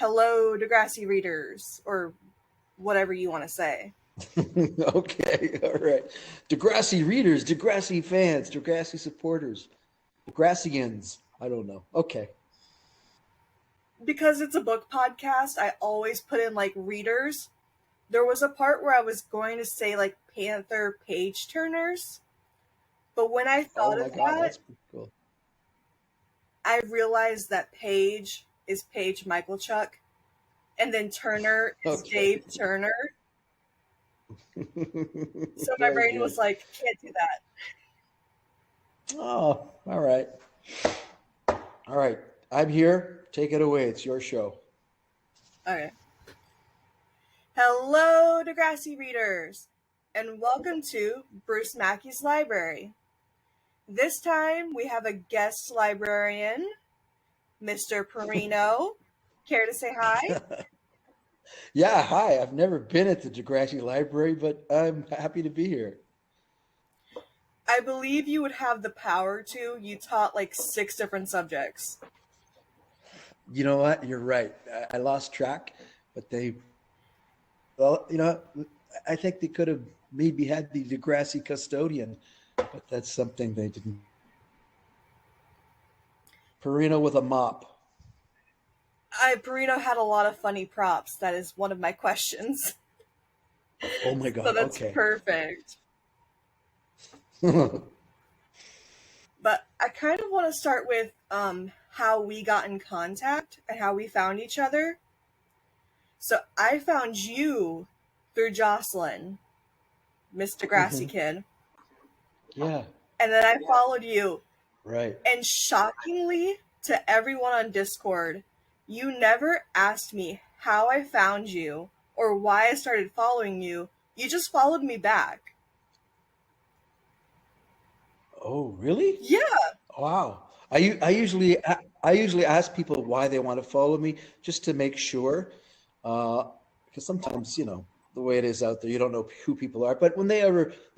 hello, Degrassi readers, or whatever you want to say. Okay, all right. Degrassi readers, Degrassi fans, Degrassi supporters, Degrassians. I don't know. Okay. Because it's a book podcast, I always put in like readers. There was a part where I was going to say like Panther page turners, but when I Oh thought my of God, that, that's pretty cool. I realized that Page is Paige Michaelchuk, and then Turner is Okay. Dave Turner. So my Very brain good. was like, can't do that. Oh, all right. All right. I'm here. Take it away. It's your show. Okay. Hello, Degrassi readers, and welcome to Bruce Mackey's Library. This time we have a guest librarian, Mr. Perino. Care to say hi? Yeah, hi. I've never been at the Degrassi Library, but I'm happy to be here. I believe you would have the power to. You taught like 6 different subjects. You know what? You're right. I lost track, but well, I think they could have maybe had the Degrassi custodian, but that's something they didn't. Perino with a mop. Perino had a lot of funny props. That is one of my questions. Oh my So God. that's Okay. perfect. But I kind of want to start with how we got in contact and how we found each other. So I found you through Jocelyn, Miss Degrassi Mhm. kid. Yeah. And then I followed you. Right. And shockingly to everyone on Discord, you never asked me how I found you or why I started following you. You just followed me back. Oh, really? Yeah. Wow. I usually ask people why they want to follow me just to make sure, because sometimes the way it is out there, you don't know who people are. But when they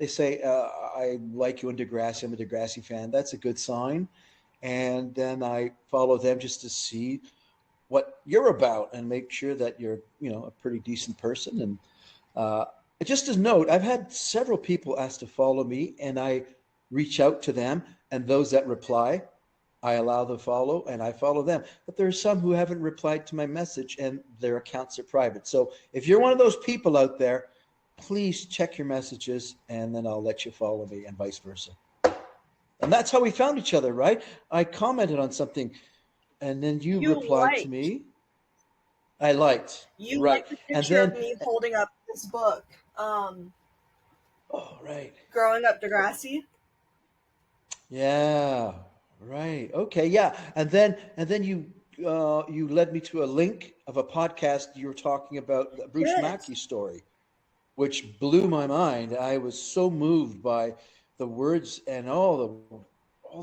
say I like you and Degrassi, I'm a Degrassi fan. That's a good sign. And then I follow them just to see what you're about and make sure that you're a pretty decent person. And uh, just as note, I've had several people ask to follow me, and I reach out to them, and those that reply, I allow the follow and I follow them. But there are some who haven't replied to my message and their accounts are private. So if you're one of those people out there, please check your messages and then I'll let you follow me and vice versa. And that's how we found each other, right? I commented on something and then you You replied to liked. me. I liked, You right. liked the And picture of then, me holding up this book. oh, right. Growing Up Degrassi. Yeah, right. Okay, yeah. And then you led me to a link of a podcast you were talking about the Bruce Yes. Mackey story, which blew my mind. I was so moved by the words and all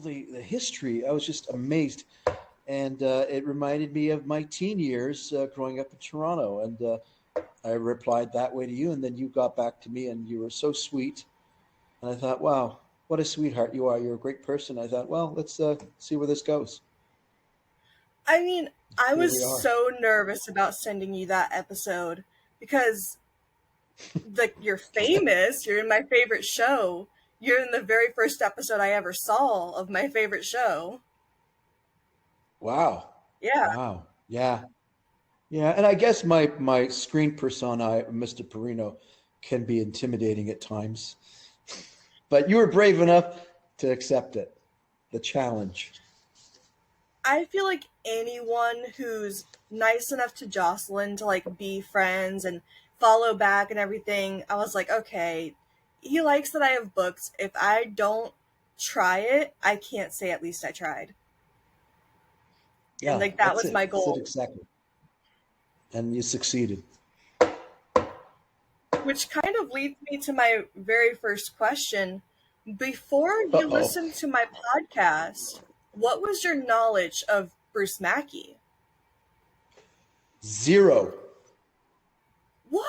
the history. I was just amazed, and it reminded me of my teen years growing up in Toronto. And I replied that way to you, and then you got back to me, and you were so sweet. And I thought, wow, what a sweetheart you are. You're a great person. I thought, well, let's see where this goes. I mean, I Here was we are. so nervous about sending you that episode because you're famous, you're in my favorite show. You're in the very first episode I ever saw of my favorite show. Wow. Yeah. Wow. Yeah. Yeah. And I guess my screen persona, Mr. Perino, can be intimidating at times. But you were brave enough to accept it, the challenge. I feel like anyone who's nice enough to Jocelyn to like be friends and follow back and everything, I was like, okay, he likes that I have books. If I don't try it, I can't say at least I tried. And Yeah, like that that's was it. my That's it goal. exactly. And you succeeded. Which kind of leads me to my very first question. Before you Uh-oh. listened to my podcast, what was your knowledge of Bruce Mackey? Zero. What?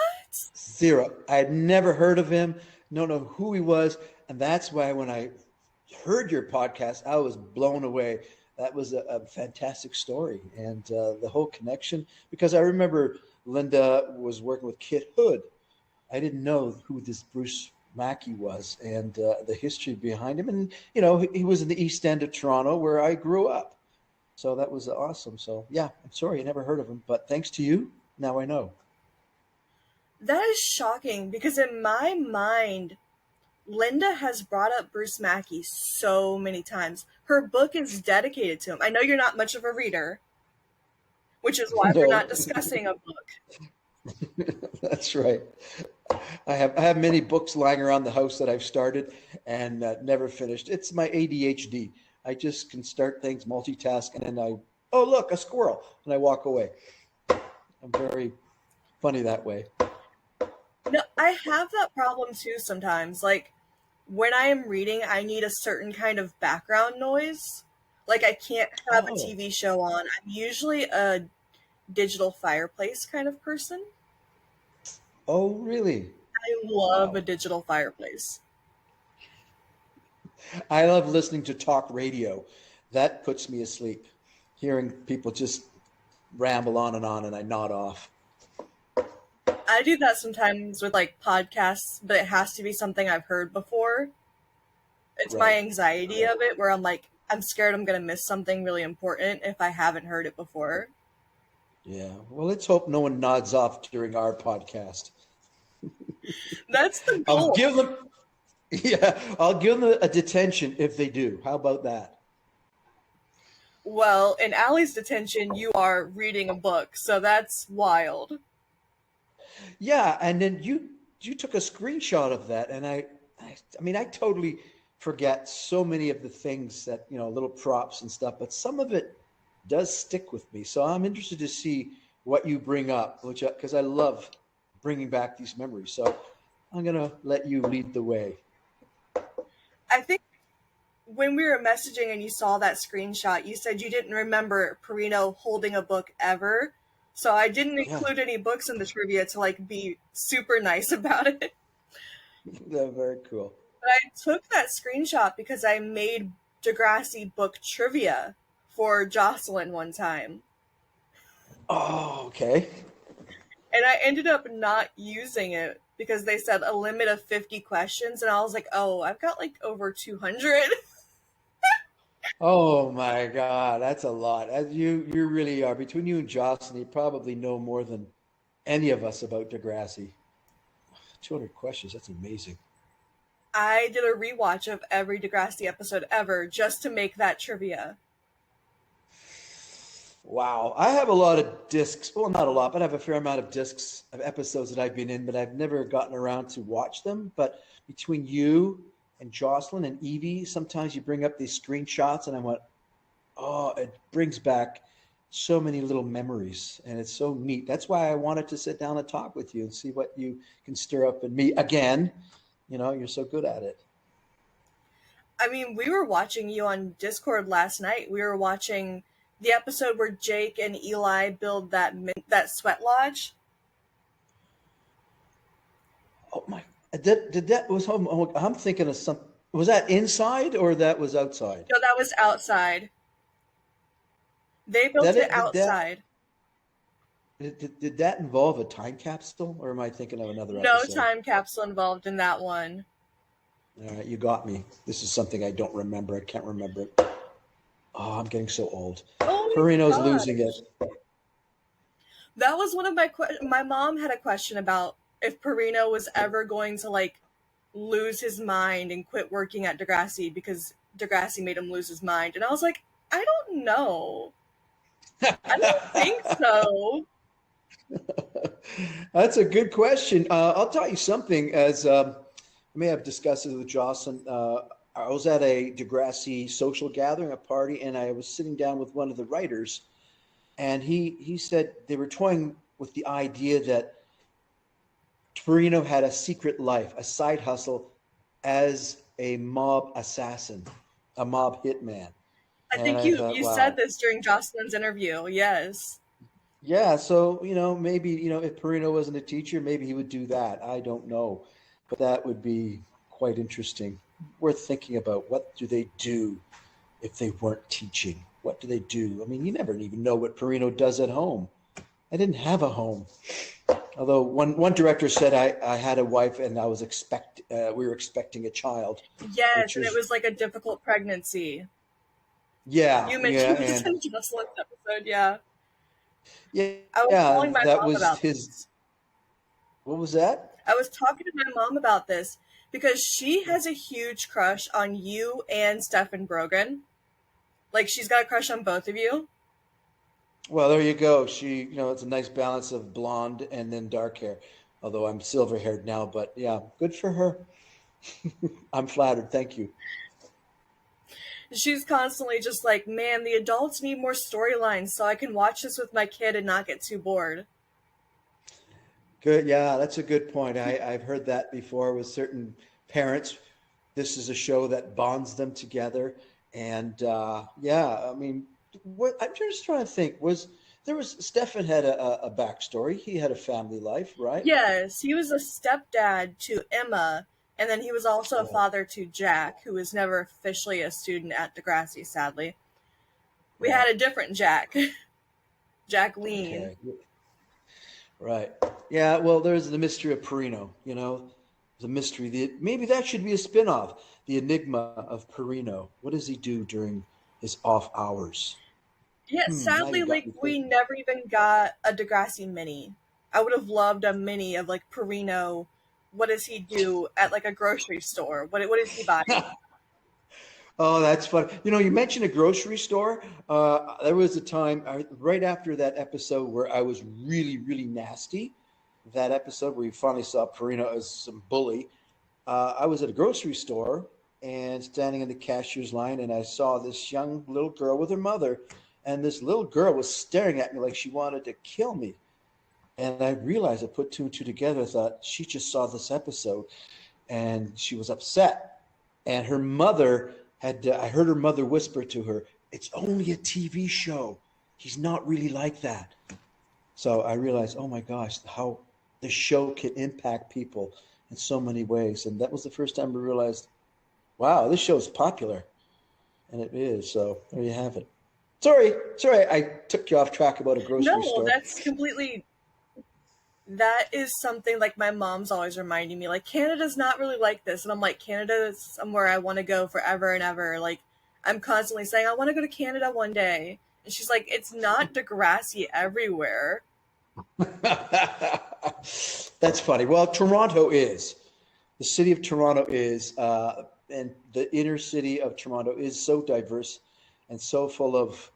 Zero. I had never heard of him, don't know who he was. And that's why when I heard your podcast, I was blown away. that was a fantastic story, and the whole connection. Because I remember Linda was working with Kit Hood. I didn't know who this Bruce Mackey was, and the history behind him. And he was in the East End of Toronto, where I grew up. So that was awesome. So yeah, I'm sorry I never heard of him, but thanks to you, now I know. That is shocking because in my mind, Linda has brought up Bruce Mackey so many times. Her book is dedicated to him. I know you're not much of a reader, which is why we're not No, discussing a book. that's right. I have many books lying around the house that I've started and never finished. It's my ADHD. I just can start things, multitask, and then oh look, a squirrel, and I walk away. I'm very funny that way. No, I have that problem too sometimes. Like, when I am reading, I need a certain kind of background noise. Like, I can't have a Oh, TV show on. I'm usually a digital fireplace kind of person. oh, really? I love a Wow. digital fireplace. I love listening to talk radio. That puts me asleep. Hearing people just ramble on, and I nod off. I do that sometimes with like podcasts, but it has to be something I've heard before. It's my Right, anxiety right. of it where I'm like, I'm scared I'm going to miss something really important if I haven't heard it before. Yeah. Well, let's hope no one nods off during our podcast. That's the I'll goal. give them, yeah, I'll give them a detention if they do. How about that? Well, in Allie's detention, you are reading a book, so that's wild. Yeah, and then you took a screenshot of that, and I mean, I totally forget so many of the things that little props and stuff, but some of it does stick with me. So I'm interested to see what you bring up, which because I love bringing back these memories. So I'm gonna let you lead the way. I think when we were messaging and you saw that screenshot, you said you didn't remember Perino holding a book ever. So I didn't Yeah, include any books in the trivia to like be super nice about it. they're very cool. But I took that screenshot because I made Degrassi book trivia for Jocelyn one time. Oh, okay. And I ended up not using it because they said a limit of 50 questions. And I was like, oh, I've got like over 200. Oh my God, that's a lot. You really are. Between you and Jocelyn, you probably know more than any of us about Degrassi. 200 questions. That's amazing. I did a rewatch of every Degrassi episode ever just to make that trivia. Wow. I have a lot of discs. Well, not a lot, but I have a fair amount of discs of episodes that I've been in, but I've never gotten around to watch them. But between you and Jocelyn and Evie, sometimes you bring up these screenshots, and I went, oh, it brings back so many little memories, and it's so neat. That's why I wanted to sit down and talk with you and see what you can stir up in me again. You're so good at it. I mean, we were watching you on Discord last night. We were watching the episode where Jake and Eli build that sweat lodge. Oh my! Did that was I'm thinking of some. Was that inside or that was outside? No, that was outside. They built That it it did that outside. did that involve a time capsule, or am I thinking of another No episode? time capsule involved in that one. All right, you got me. This is something I don't remember. I can't remember it. Oh, I'm getting so old. Oh Perino's my losing gosh. it. That was one of my questions. My mom had a question about if Perino was ever going to like lose his mind and quit working at Degrassi because Degrassi made him lose his mind. And I was like, I don't know. I don't think so. That's a good question. I'll tell you something. As I may have discussed this with Jocelyn, I was at a Degrassi social gathering, a party, and I was sitting down with one of the writers, and he said they were toying with the idea that Torino had a secret life, a side hustle as a mob assassin, a mob hitman. I And think I you thought, you said wow, this during Jocelyn's interview. Yes. yeah. So maybe if Perino wasn't a teacher, maybe he would do that. I don't know, but that would be quite interesting. Worth thinking about. What do they do if they weren't teaching? what do they do? I mean, you never even know what Perino does at home. I didn't have a home. Although one director said I had a wife and we were expecting a child, Yes, which and it was was like a difficult pregnancy. yeah, You yeah, mentioned this and in Jocelyn's episode, yeah. yeah, I was yeah, telling my that mom was about his. this. What was that? I was talking to my mom about this because she has a huge crush on you and Stefan Brogan. Like, she's got a crush on both of you. Well, there you go. It's a nice balance of blonde and then dark hair. Although I'm silver haired now, but yeah, good for her. I'm flattered. Thank you. She's constantly just like, man, the adults need more storylines so I can watch this with my kid and not get too bored. Good. Yeah, that's a good point. I've heard that before with certain parents. This is a show that bonds them together. And yeah, I mean, I'm just trying to think. Stefan had a backstory. He had a family life, right? Yes, he was a stepdad to Emma, and then he was also a Oh, father to Jack, who was never officially a student at Degrassi, sadly. We had right. a different Jack, Jack Lean. Okay. Right. Yeah. Well, there's the mystery of Perino. The mystery. Maybe that should be a spin-off. The enigma of Perino. What does he do during his off hours? Yeah, Now sadly, you got like, me we thinking. never even got a Degrassi mini. I would have loved a mini of, like, Perino. What does he do at, like, a grocery store? What is he buying? Oh, that's fun. You mentioned a grocery store. There was a time right after that episode where I was really, really nasty. That episode where you finally saw Perino as some bully. I was at a grocery store and standing in the cashier's line, and I saw this young little girl with her mother, and this little girl was staring at me like she wanted to kill me. And I realized I put two and two together. I thought she just saw this episode, and she was upset. And her mother I heard her mother whisper to her, "It's only a TV show. He's not really like that." So I realized, oh my gosh, how the show can impact people in so many ways. And that was the first time I realized, wow, this show is popular. And it is. So there you have it. Sorry, I took you off track about a grocery No, store. that's completely. That is something like my mom's always reminding me. Like, Canada's not really like this, and I'm like, Canada is somewhere I want to go forever and ever. Like, I'm constantly saying I want to go to Canada one day, and she's like, it's not Degrassi everywhere. That's funny. Well, Toronto is. The city of Toronto is, and the inner city of Toronto is so diverse and so full of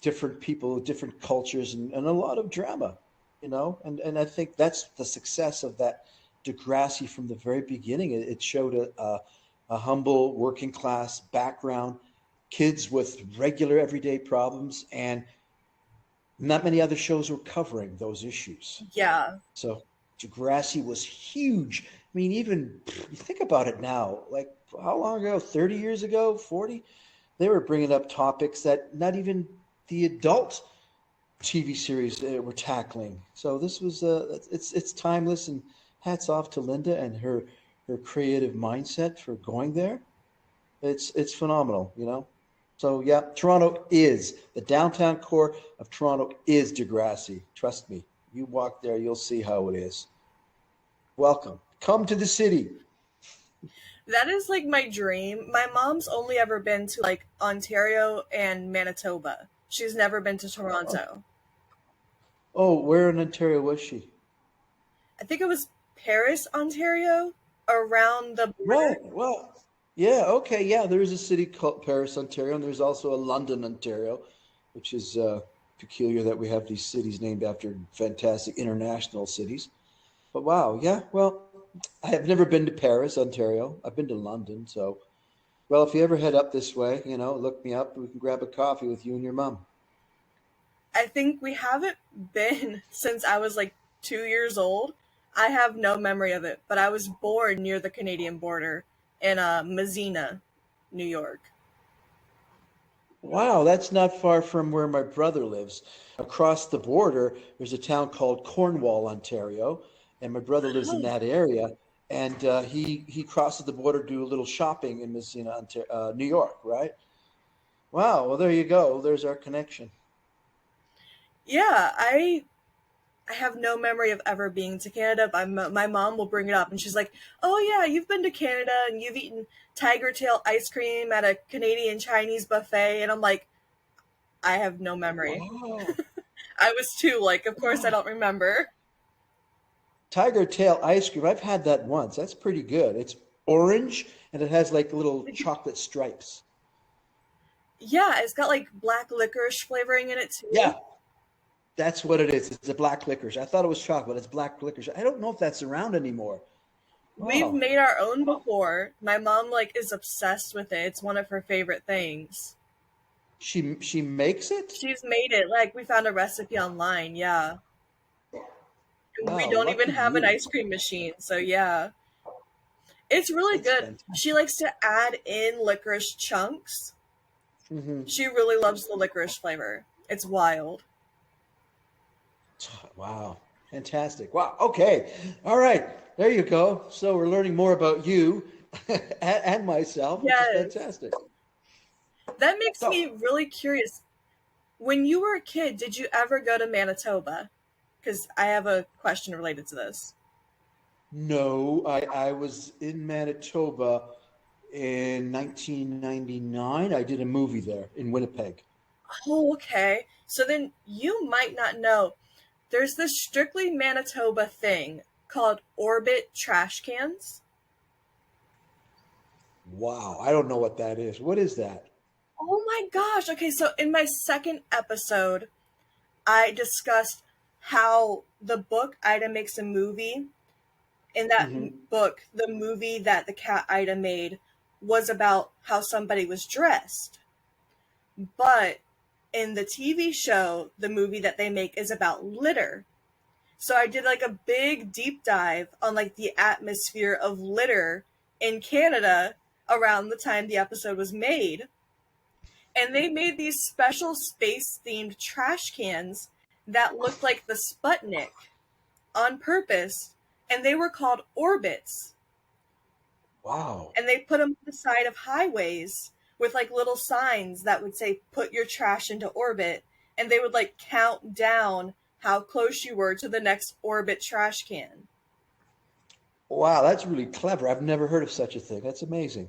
different people, different cultures, and a lot of drama, and I think that's the success of that Degrassi from the very beginning. It showed a humble working class background, kids with regular everyday problems, and not many other shows were covering those issues. Yeah. So Degrassi was huge. I mean, even you think about it now, like how long ago? 30 years ago, 40? They were bringing up topics that not even the adult TV series were tackling. So this was it's timeless, and hats off to Linda and her creative mindset for going there. It's phenomenal. So yeah, Toronto is the downtown core of Toronto is Degrassi. Trust me, you walk there, you'll see how it is. Welcome, come to the city. That is like my dream. My mom's only ever been to like Ontario and Manitoba. She's never been to Oh, Toronto. oh, where in Ontario was she? I think it was Paris, Ontario, around the border. Right. Well, yeah. Okay. Yeah. There is a city called Paris, Ontario, and there's also a London, Ontario, which is peculiar that we have these cities named after fantastic international cities. But wow, yeah. Well, I have never been to Paris, Ontario. I've been to London. So, well, if you ever head up this way, look me up. We can grab a coffee with you and your mom. I think we haven't been since I was like 2 years old. I have no memory of it, but I was born near the Canadian border in Mazzina, New York. Wow, that's not far from where my brother lives. Across the border, there's a town called Cornwall, Ontario, and my brother lives in Oh, that area. And he crosses the border to do a little shopping in Messina, New York, right? Wow. Well, there you go. There's our connection. Yeah, I have no memory of ever being to Canada, but my mom will bring it up, and she's like, "Oh yeah, you've been to Canada and you've eaten tiger tail ice cream at a Canadian Chinese buffet," and I'm like, I have no memory. Wow. I was too like, of course I Wow. don't remember. Tiger tail ice cream. I've had that once. That's pretty good. It's orange and it has like little chocolate stripes. Yeah, it's got like black licorice flavoring in it too. Yeah, that's what it is. It's a black licorice. I thought it was chocolate. It's black licorice. I don't know if that's around anymore. We've Wow. made our own before. My mom like is obsessed with it. It's one of her favorite things. She makes it? She's made it. Like we found a recipe online, yeah. And we Wow, don't even lucky have an you. ice cream machine, so yeah. It's really That's good. fantastic. She likes to add in licorice chunks. Hmm. She really loves the licorice flavor. It's wild. Wow. Fantastic. Wow. Okay. All right. There you go. So we're learning more about you and myself, which is Yes. fantastic. That makes So, me really curious. When you were a kid, did you ever go to Manitoba? Because I have a question related to this. no, I was in Manitoba in 1999. I did a movie there in Winnipeg. Oh, okay. So then you might not know. There's this strictly Manitoba thing called Orbit trash cans. Wow. I don't know what that is. What is that? Oh my gosh. Okay, so in my second episode, I discussed how the book Ida Makes a Movie, in that Hmm. book, the movie that the cat Ida made was about how somebody was dressed. But in the TV show, the movie that they make is about litter. So I did like a big deep dive on like the atmosphere of litter in Canada around the time the episode was made. And they made these special space themed trash cans that looked like the Sputnik on purpose, and they were called orbits. Wow. And they put them to the side of highways with like little signs that would say put your trash into orbit, and they would like count down how close you were to the next orbit trash can. Wow, that's really clever. I've never heard of such a thing. That's amazing.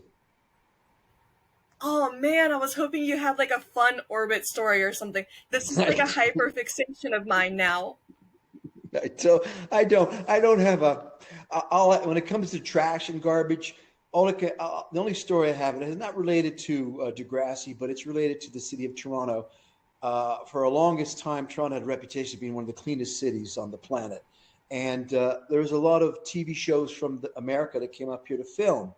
Oh man, I was hoping you had like a fun orbit story or something. This is I like a do. hyper fixation of mine now. I don't have a. All when it comes to trash and garbage, the only story I have, and it's not related to Degrassi, but it's related to the city of Toronto. For a longest time, Toronto had a reputation of being one of the cleanest cities on the planet, and there was a lot of TV shows from America that came up here to film.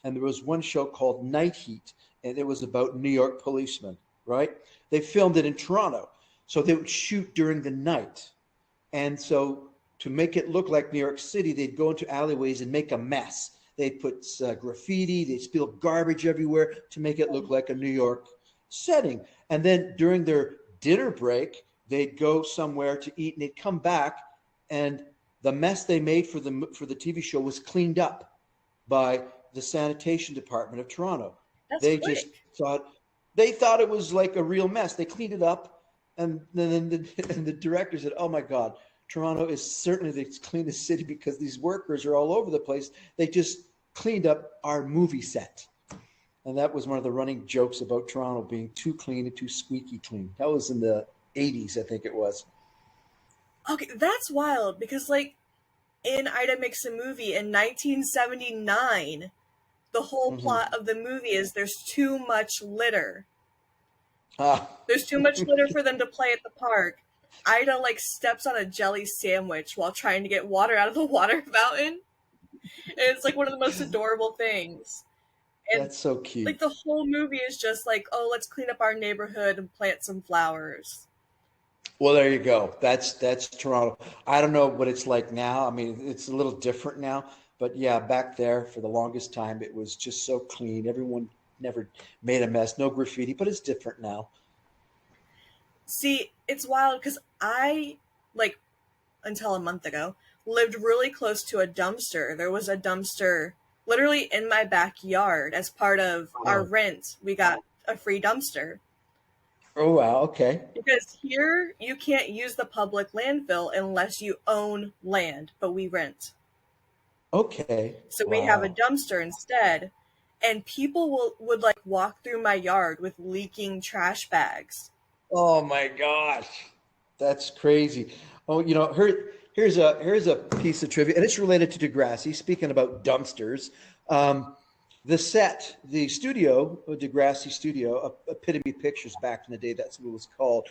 And there was one show called Night Heat, and it was about New York policemen. Right? They filmed it in Toronto, so they would shoot during the night. And so to make it look like New York City, they'd go into alleyways and make a mess. They'd put graffiti, they'd spill garbage everywhere to make it look like a New York setting. And then during their dinner break, they'd go somewhere to eat and they'd come back and the mess they made for the TV show was cleaned up by the sanitation department of Toronto. That's They just quick. thought they thought it was like a real mess. They cleaned it up, and then and the director said, "Oh my God, Toronto is certainly the cleanest city because these workers are all over the place. They just cleaned up our movie set." And that was one of the running jokes about Toronto being too clean and too squeaky clean. That was in the 80s, I think it was. Okay, that's wild because like in Ida Makes a Movie in 1979, the whole Mm-hmm. plot of the movie is there's too much litter. Ah. There's too much litter for them to play at the park. Ida like steps on a jelly sandwich while trying to get water out of the water fountain. And it's like one of the most adorable things. And That's so cute. like the whole movie is just like, oh, let's clean up our neighborhood and plant some flowers. Well, there you go. That's Toronto. I don't know what it's like now. I mean, it's a little different now, but yeah, back there for the longest time, it was just so clean. Everyone never made a mess, no graffiti, but it's different now. See, it's wild because I, like, until a month ago, lived really close to a dumpster. There was a dumpster literally in my backyard as part of our Oh, rent. We got a free dumpster. Oh wow. Okay. Because here you can't use the public landfill unless you own land, but we rent. Okay. So we have a Wow. dumpster instead, and people would like walk through my yard with leaking trash bags. Oh my gosh, that's crazy. Oh, here's a piece of trivia, and it's related to Degrassi. Speaking about dumpsters, um, the studio, Degrassi Studio, Epitome Pictures back in the day. That's what it was called.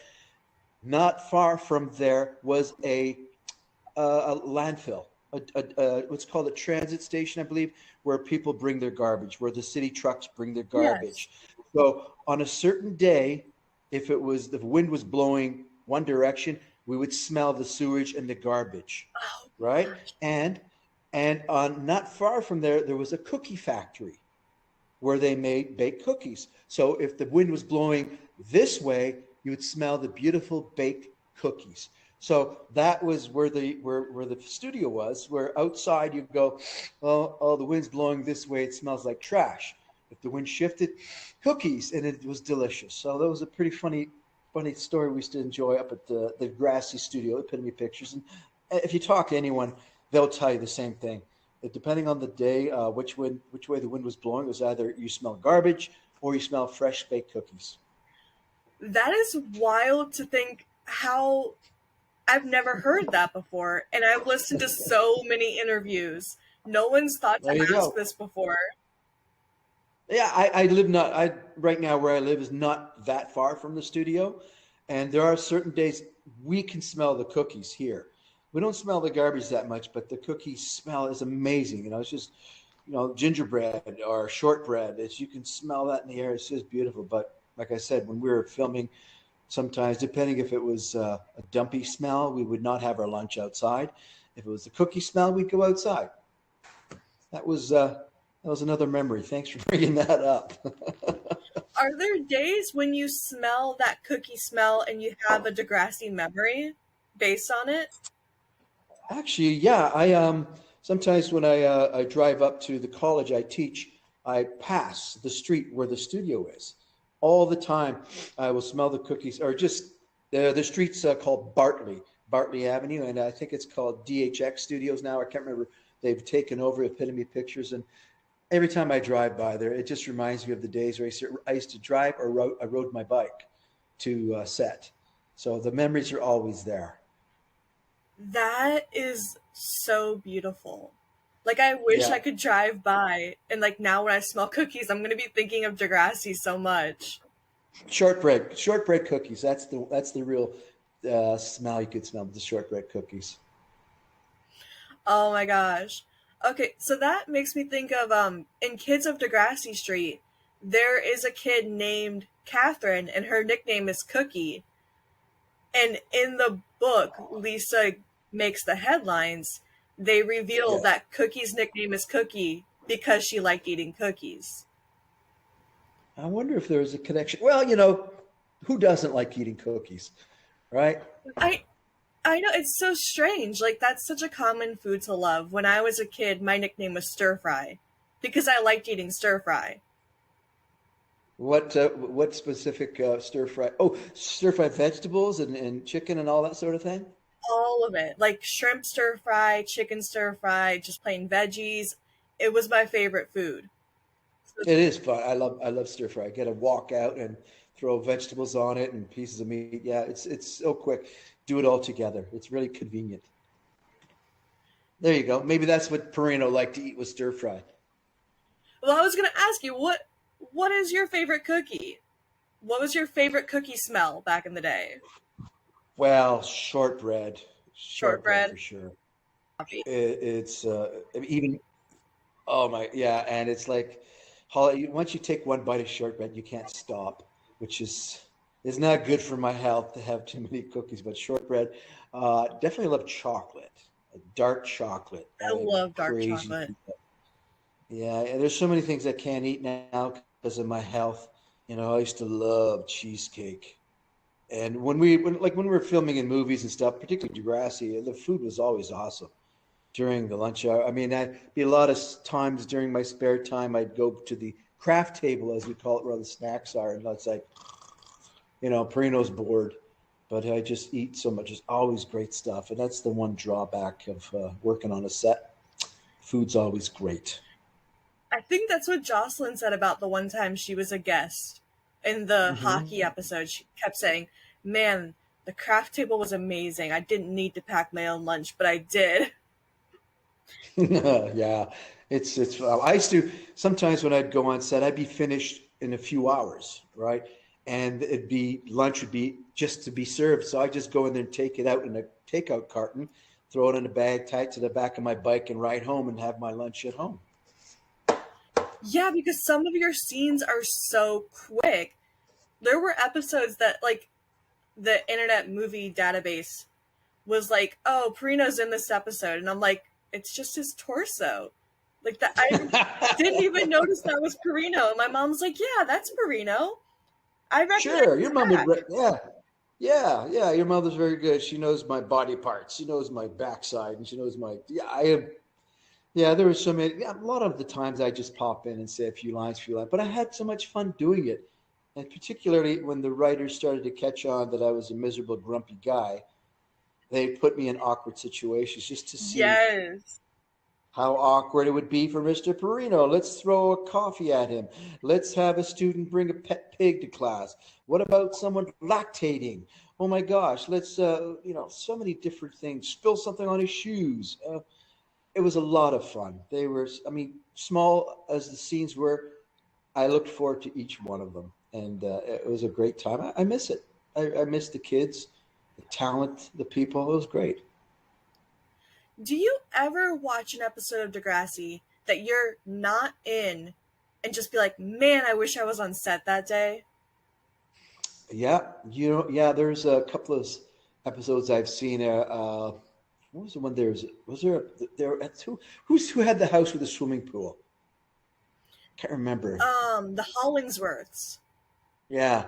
Not far from there was a landfill, what's called a transit station, I believe, where people bring their garbage, where the city trucks bring their Yes. garbage. So on a certain day, if the wind was blowing one direction, we would smell the sewage and the garbage, Oh right? gosh. And on not far from there, there was a cookie factory where they made baked cookies. So if the wind was blowing this way, you would smell the beautiful baked cookies. So that was where the studio was. Where outside you go, oh, the wind's blowing this way, it smells like trash. If the wind shifted, cookies, and it was delicious. So that was a pretty funny story we used to enjoy up at the Grassy Studio, Epitome Pictures. And if you talk to anyone, they'll tell you the same thing. That depending on the day, which way the wind was blowing, it was either you smell garbage or you smell fresh baked cookies. That is wild to think how I've never heard that before, and I've listened to so many interviews. No one's thought to There you ask go. this before. Yeah, I live not I right now where I live is not that far from the studio, and there are certain days we can smell the cookies here. We don't smell the garbage that much, but the cookie smell is amazing. It's just gingerbread or shortbread. It's You can smell that in the air. It's just beautiful. But like I said, when we were filming, sometimes depending if it was a dumpy smell, we would not have our lunch outside. If it was a cookie smell, we'd go outside. That was another memory. Thanks for bringing that up. Are there days when you smell that cookie smell and you have a Degrassi memory based on it? Actually, yeah, I sometimes when I drive up to the college I teach, I pass the street where the studio is all the time. I will smell the cookies, or just the street's called Bartley Avenue, and I think it's called DHX Studios now. I can't remember. They've taken over Epitome Pictures, and every time I drive by there, it just reminds me of the days where I used to drive or I rode my bike to set. So the memories are always there. That is so beautiful. Like, I wish Yeah, I could drive by, and like now when I smell cookies, I'm gonna be thinking of Degrassi so much. shortbread cookies. That's the real smell you could smell, the shortbread cookies. Oh my gosh. Okay, so that makes me think of in Kids of Degrassi Street, there is a kid named Catherine and her nickname is Cookie. And in the book, Lisa makes the headlines. They reveal Yeah, that Cookie's nickname is Cookie because she liked eating cookies. I wonder if there's a connection. Well, who doesn't like eating cookies, right? I I know it's so strange. Like that's such a common food to love. When I was a kid, my nickname was Stir Fry because I liked eating stir fry. What specific stir fry? Oh, stir fried vegetables and chicken and all that sort of thing. All of it. Like shrimp stir fry, chicken stir fry, just plain veggies. It was my favorite food. So, It is fun. I love stir fry. Get to walk out and throw vegetables on it and pieces of meat. Yeah, it's so quick. Do it all together. It's really convenient. There you go. Maybe that's what Perino liked to eat was stir fry. well, I was gonna ask you what is your favorite cookie? What was your favorite cookie smell back in the day? Well, shortbread Shortbread, for sure. coffee. It's even oh my yeah, and it's like once you take one bite of shortbread, you can't stop, which is not good for my health to have too many cookies. But shortbread, definitely love chocolate, dark chocolate. I I am love dark crazy. chocolate. Yeah, and there's so many things I can't eat now because of my health. I used to love cheesecake. And when we were filming in movies and stuff, particularly Degrassi, the food was always awesome during the lunch hour. I mean, I'd be a lot of times during my spare time, I'd go to the craft table, as we call it, where the snacks are, and it's like Perino's bored, but I just eat so much. It's always great stuff, and that's the one drawback of working on a set. Food's always great. I think that's what Jocelyn said about the one time she was a guest in the hockey Hmm. episode. She kept saying, "Man, the craft table was amazing. I didn't need to pack my own lunch, but I did." Yeah, it's. I used to sometimes when I'd go on set, I'd be finished in a few hours, right? And it'd be lunch would be just to be served, so I just go in there and take it out in a takeout carton, throw it in a bag, tie it to the back of my bike, and ride home and have my lunch at home. Yeah, because some of your scenes are so quick. There were episodes that, like, the Internet Movie Database was like, "Oh, Perino's in this episode," and I'm like, "It's just his torso." Like that, I didn't even notice that was Perino. And my mom's like, "Yeah, that's Perino. I recognize Sure, his your mom would. back." Yeah, yeah, yeah. Your mother's very good. She knows my body parts. She knows my backside, and she knows my. Yeah, I am. Yeah, there was so many. Yeah, a lot of the times I just pop in and say a few lines, but I had so much fun doing it, and particularly when the writers started to catch on that I was a miserable, grumpy guy, they put me in awkward situations just to see Yes. how awkward it would be for Mr. Perino. Let's throw a coffee at him. Let's have a student bring a pet pig to class. What about someone lactating? Oh my gosh, let's, so many different things. Spill something on his shoes. It was a lot of fun. They were, I mean, small as the scenes were, I looked forward to each one of them. And it was a great time. I miss it. I miss the kids, the talent, the people. It was great. Do you ever watch an episode of Degrassi that you're not in and just be like, "Man, I wish I was on set that day"? Yeah, yeah. There's a couple of episodes I've seen. What was the one? Was there? Who had the house with the swimming pool? Can't remember. The Hollingsworths. Yeah,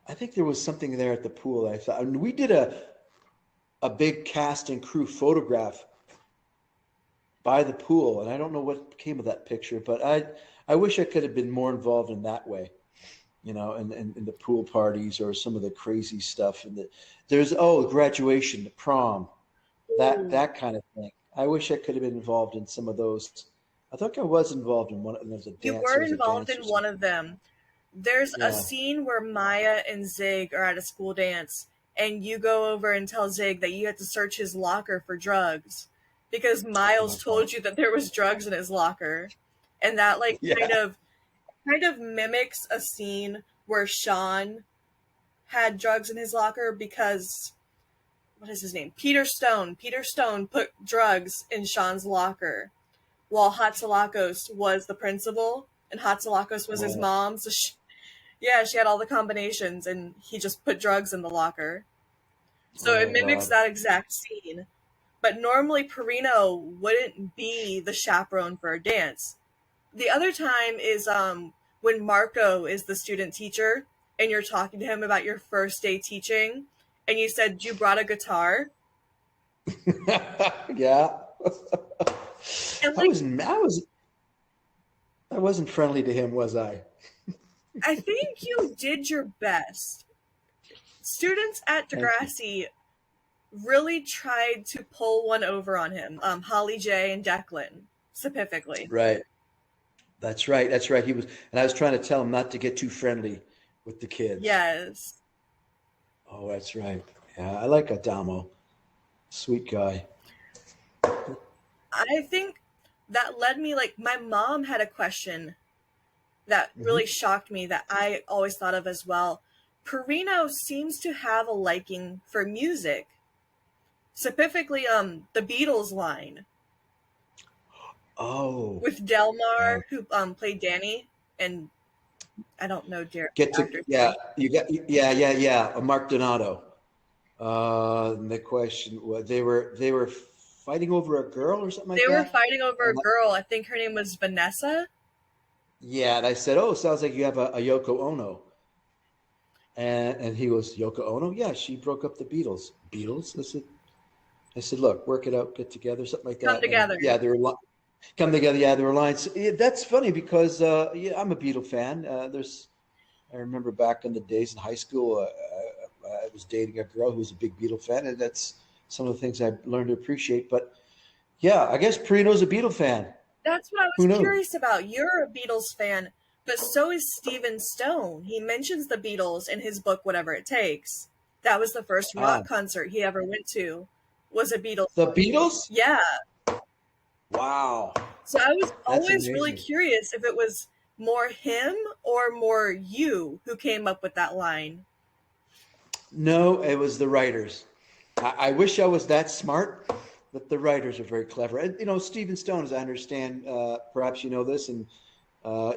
I think there was something there at the pool. I thought, and we did a big cast and crew photograph by the pool, and I don't know what came of that picture, but I wish I could have been more involved in that way. In the pool parties or some of the crazy stuff. And there's graduation, the prom, Ooh. that kind of thing. I wish I could have been involved in some of those. I think I was involved in one. And You there were was a involved dance in or one something. of them. There's a Yeah. scene where Maya and Zig are at a school dance, and you go over and tell Zig that you had to search his locker for drugs because Oh my Miles god. told you that there was drugs in his locker. And that, like, kind Yeah. of kind of mimics a scene where Sean had drugs in his locker because, what is his name? Peter Stone. Peter Stone put drugs in Sean's locker while Hatsalakos was the principal and Hatsalakos was his Oh, mom. So yeah, she had all the combinations and he just put drugs in the locker. So oh it my mimics god. that exact scene. But normally Perino wouldn't be the chaperone for a dance. The other time is when Marco is the student teacher and you're talking to him about your first day teaching and you said you brought a guitar. Yeah. And I like, was I wasn't friendly to him, was I? I think you did your best. Students at Thank you. Degrassi really tried to pull one over on him. Holly J and Declan specifically. Right. That's right. That's right. He was, and I was trying to tell him not to get too friendly with the kids. Yes. Oh, that's right. Yeah, I like Adamo. Sweet guy. I think that led me, like, my mom had a question that really Hmm. shocked me that I always thought of as well. Perino seems to have a liking for music, specifically the Beatles line Oh, with uh, Delmar, who played Danny, and I don't know Jared's get to actor's yeah. name. You got yeah. Mark Donato. And the question was they were fighting over a girl or something like They were that. fighting over a And girl. I think her name was Vanessa. yeah, and I said, "Oh, sounds like you have a Yoko Ono." And he goes, "Yoko Ono? Yeah, she broke up the Beatles." Beatles? I said, "Look, work it out, get together, something like Come that." And together. yeah, they were come together. Yeah, there were lines. Yeah, that's funny because yeah, I'm a Beatle fan. There's I remember back in the days in high school, I was dating a girl who was a big Beatle fan, and that's some of the things I learned to appreciate. But yeah, I guess Perino's a Beatle fan. That's what I was Who knew? curious about. You're a Beatles fan, but so is Stephen Stone. He mentions the Beatles in his book, Whatever It Takes. That was the first Ah, rock concert he ever went to, was a Beatles the one. Beatles? Yeah. Wow, So I was that's always really amazing. curious if it was more him or more you who came up with that line. No, it was the writers. I wish I was that smart, but the writers are very clever. And Stephen Stone, as I understand, perhaps you know this, and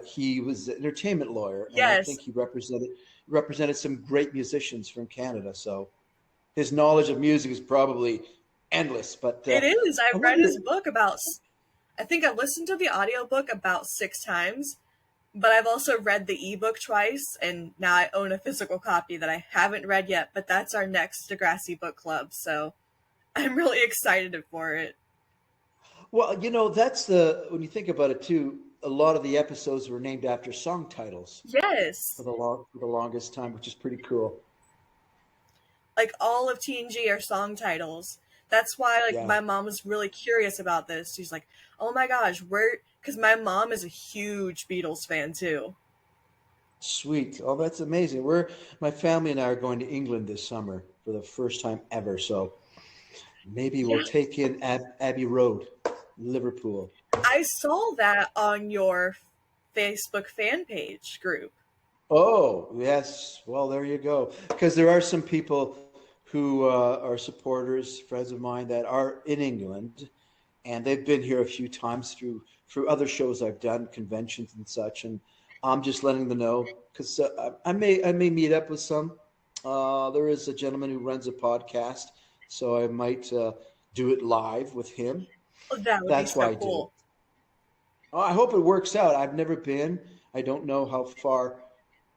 he was an entertainment lawyer, and I Yes, think he represented some great musicians from Canada. So his knowledge of music is probably endless. But it is. I I read wonder. his book about, I think I listened to the audiobook about 6 times, but I've also read the ebook twice, and now I own a physical copy that I haven't read yet, but that's our next Degrassi book club, so I'm really excited for it. Well, that's the when you think about it too. A lot of the episodes were named after song titles Yes, for the longest time, which is pretty cool. like all of TNG are song titles. That's why like Yeah. my mom was really curious about this. She's like, "Oh my gosh, where?" Because my mom is a huge Beatles fan too. Sweet. Oh, that's amazing. My family and I are going to England this summer for the first time ever. So maybe we'll Yeah, take in Abbey Road, Liverpool. I saw that on your Facebook fan page group. Oh, yes. Well, there you go. Because there are some people who are supporters, friends of mine that are in England, and they've been here a few times through other shows I've done, conventions and such. And I'm just letting them know because I may meet up with some. There is a gentleman who runs a podcast, so I might do it live with him. Oh, that would be That's so why I did it. cool. Oh, I hope it works out. I've never been. I don't know how far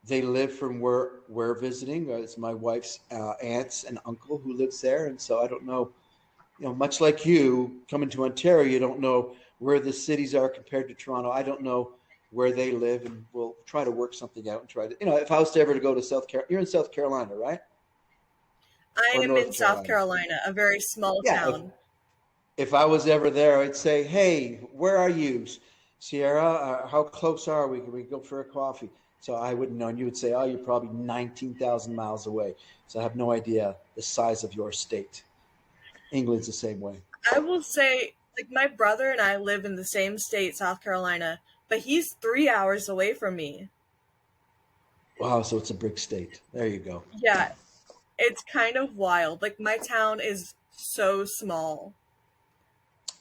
they live from where we're visiting. It's my wife's aunts and uncle who lives there, and so I don't know. Much like you coming to Ontario, you don't know where the cities are compared to Toronto. I don't know where they live, and we'll try to work something out and try to. If I was to ever to go to South Carolina, you're in South Carolina, right? I Or am in North South Carolina? Carolina, a very small Yeah. town. If I was ever there, I'd say, "Hey, where are you, Sierra? How close are we? Can we go for a coffee?" So I wouldn't know, and you would say, "Oh, you're probably 19,000 miles away." So I have no idea the size of your state. England's the same way. I will say, like, my brother and I live in the same state, South Carolina, but he's 3 hours away from me. Wow, so it's a brick state. There you go. Yeah, it's kind of wild. Like, my town is so small.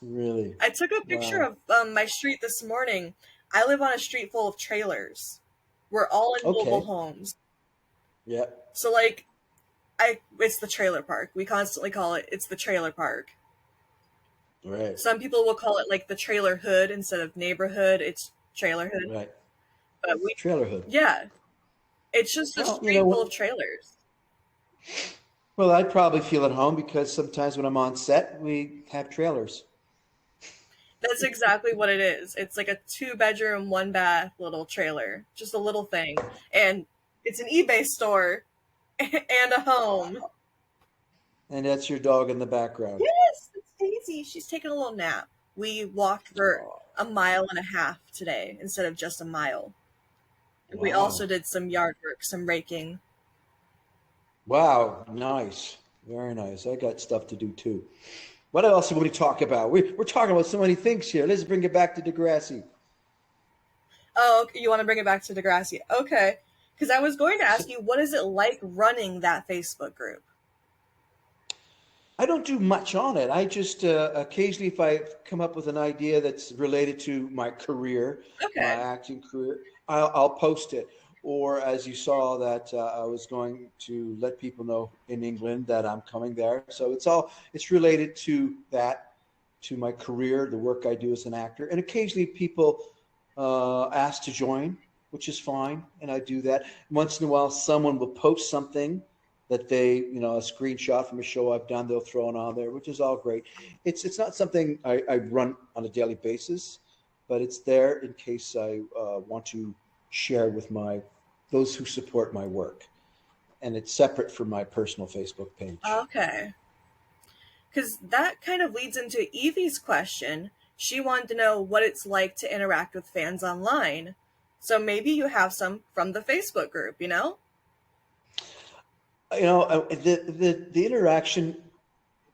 Really? I took a picture Wow. of my street this morning. I live on a street full of trailers. We're all in mobile Okay. homes. Yeah. So, like, it's the trailer park. We constantly call it's the trailer park. Right. Some people will call it like the trailer hood instead of neighborhood. It's trailer hood. Right. But we, Trailerhood. yeah, it's just a Well, you know street full what? of trailers. Well, I'd probably feel at home because sometimes when I'm on set, we have trailers. That's exactly what it is. It's like a 2 bedroom, 1 bath little trailer, just a little thing. And it's an eBay store and a home. And that's your dog in the background. Yes, it's Daisy. She's taking a little nap. We walked for Oh, 1.5 miles today instead of just a mile. We also wow. did some yard work, some raking. Wow. Nice. Very nice. I got stuff to do too. What else would we talk about? We're talking about so many things here. Let's bring it back to Degrassi. Oh, okay, you want to bring it back to Degrassi? Okay. Because I was going to So, ask you, what is it like running that Facebook group? I don't do much on it. I just occasionally, if I come up with an idea that's related to my career, my Okay. acting career, I'll post it. Or as you saw, that I was going to let people know in England that I'm coming there. So it's related to that, to my career, the work I do as an actor, and occasionally people ask to join, which is fine, and I do that. Once in a while, someone will post something that a screenshot from a show I've done, they'll throw it on there, which is all great. It's not something I run on a daily basis, but it's there in case I want to share with my those who support my work, and it's separate from my personal Facebook page. Okay. Because that kind of leads into Evie's question. She wanted to know what it's like to interact with fans online. So maybe you have some from the Facebook group, you know? The interaction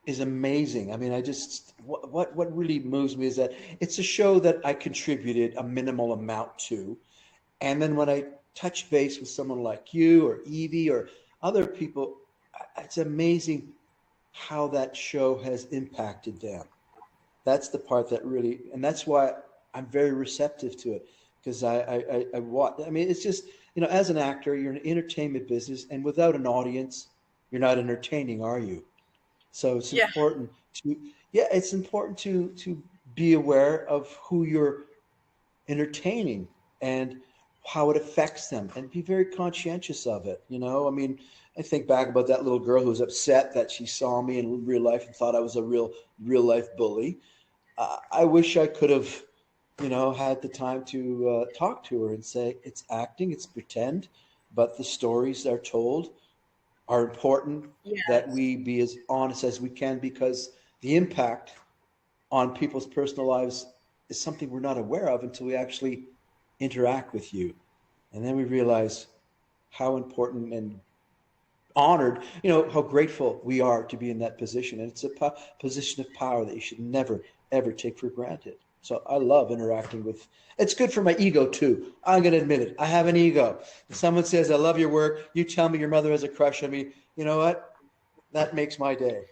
is amazing. I mean, I just what really moves me is that it's a show that I contributed a minimal amount to, and then when I touch base with someone like you or Evie or other people, it's amazing how that show has impacted them. That's the part that really, and that's why I'm very receptive to it, because I watch. I mean, it's just, as an actor, you're in the entertainment business, and without an audience, you're not entertaining, are you? So it's Yeah. important to, yeah, it's important to be aware of who you're entertaining and how it affects them, and be very conscientious of it. I mean, I think back about that little girl who was upset that she saw me in real life and thought I was a real life bully. I wish I could have, had the time to talk to her and say, it's acting, it's pretend, but the stories are told are important, that Yes. we be as honest as we can, because the impact on people's personal lives is something we're not aware of until we actually interact with you. And then we realize how important and honored, how grateful we are to be in that position. And it's a position of power that you should never, ever take for granted. So I love interacting with. It's good for my ego too. I'm gonna admit it. I have an ego. If someone says, "I love your work," you tell me your mother has a crush on me. You know what? That makes my day.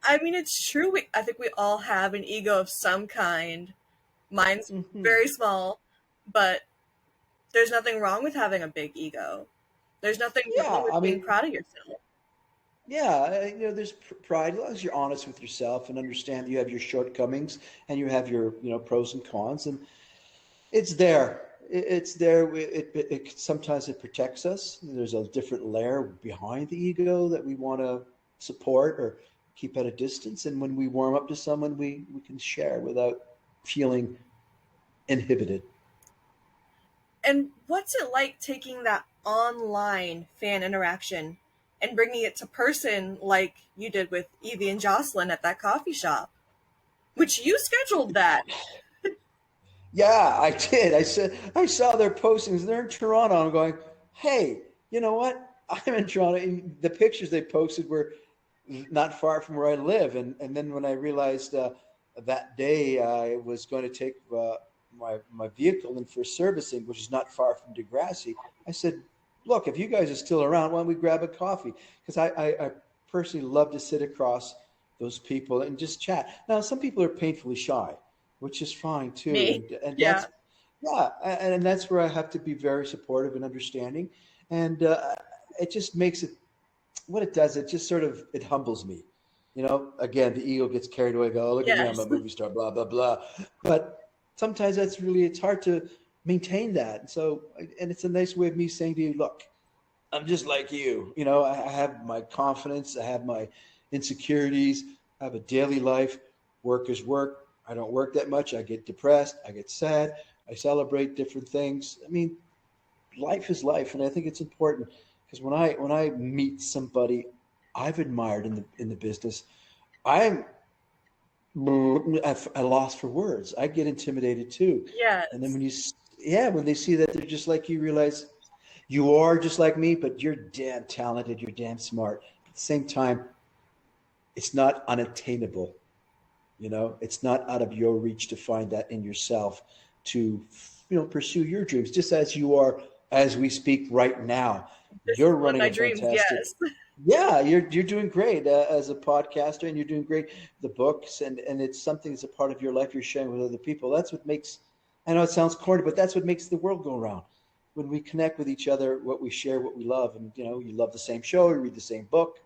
I mean, it's true. I think we all have an ego of some kind. Mine's Hmm. very small, but there's nothing wrong with having a big ego. There's nothing wrong Yeah, with I being mean, proud of yourself. yeah, there's pride as long as you're honest with yourself and understand that you have your shortcomings and you have your, pros and cons, and it's there. It's there. Sometimes it protects us. There's a different layer behind the ego that we want to support or keep at a distance. And when we warm up to someone, we can share without feeling inhibited. And what's it like taking that online fan interaction and bringing it to person like you did with Evie and Jocelyn at that coffee shop? Which you scheduled that. Yeah, I did. I saw their postings. They're in Toronto. I'm going, hey, you know what? I'm in Toronto. The pictures they posted were not far from where I live, and then when I realized that day I was going to take my vehicle in for servicing, which is not far from Degrassi, I said, "Look, if you guys are still around, why don't we grab a coffee?" Because I personally love to sit across those people and just chat. Now, some people are painfully shy, which is fine too, Me. and Yeah. that's, yeah, and that's where I have to be very supportive and understanding, and it just makes it, what it does, it just sort of, it humbles me. Again, the ego gets carried away. Go, oh, look at me, I'm a Yes. movie star, blah blah blah. But sometimes it's hard to maintain that. And it's a nice way of me saying to you, look, I'm just like you. I have my confidence, I have my insecurities, I have a daily life. Work is work. I don't work that much. I get depressed. I get sad. I celebrate different things. I mean, life is life, and I think it's important, because when I meet somebody I've admired in the business, I'm at a loss for words. I get intimidated too, and then Yes. yeah, when they see that they're just like you, realize you are just like me, but you're damn talented, you're damn smart. At the same time, it's not unattainable. It's not out of your reach to find that in yourself, to pursue your dreams, just as you are, as we speak right now. This is You're one of running my a dreams. fantastic, Yes. yeah, you're doing great as a podcaster, and you're doing great. The books, and it's something that's a part of your life you're sharing with other people. That's what makes, I know it sounds corny, but that's what makes the world go around. When we connect with each other, what we share, what we love, and you love the same show, you read the same book,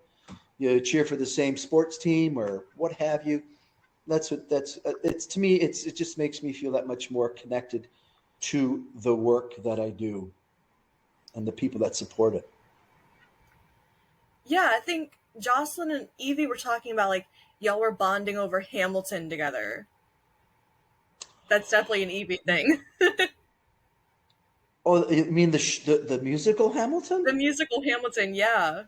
you cheer for the same sports team or what have you. That's it's, to me, it just makes me feel that much more connected to the work that I do and the people that support it. Yeah, I think Jocelyn and Evie were talking about like y'all were bonding over Hamilton together. That's definitely an Evie thing. Oh, you mean the musical Hamilton? The musical Hamilton, yeah.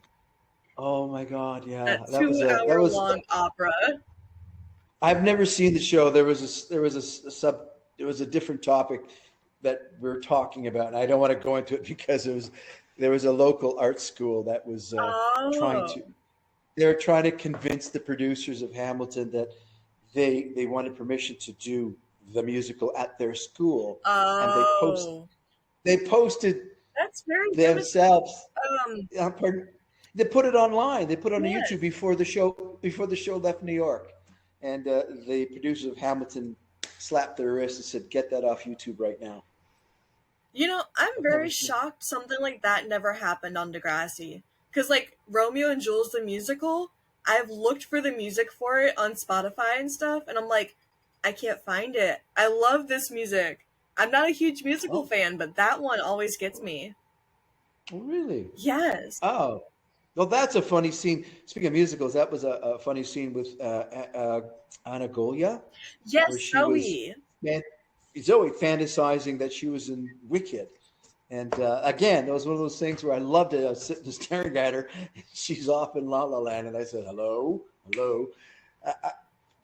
Oh my God, That yeah, two that hour was. long opera. I've never seen the show. There was a different topic that we're talking about, and I don't want to go into it because there was a local art school that was trying Oh. to they were trying to convince the producers of Hamilton that they wanted permission to do the musical at their school, and Oh. they posted That's very themselves. um Pardon, they put it online. They put it on YouTube yes. before the show left New York, and the producers of Hamilton slapped their wrist and said, "Get that off YouTube right now." I'm I've never very seen. shocked something like that never happened on Degrassi. Because, like, Romeo and Jules the musical, I've looked for the music for it on Spotify and stuff, and I'm like, I can't find it. I love this music. I'm not a huge musical Oh, fan, but that one always gets me. really? Yes. Oh, well, that's a funny scene. Speaking of musicals, that was a funny scene with Anna Golia, where Yes, she was Zoe. man, Zoe fantasizing that she was in Wicked. And again, that was one of those things where I loved it. I was sitting staring at her. She's off in La La Land, and I said, "Hello, hello." I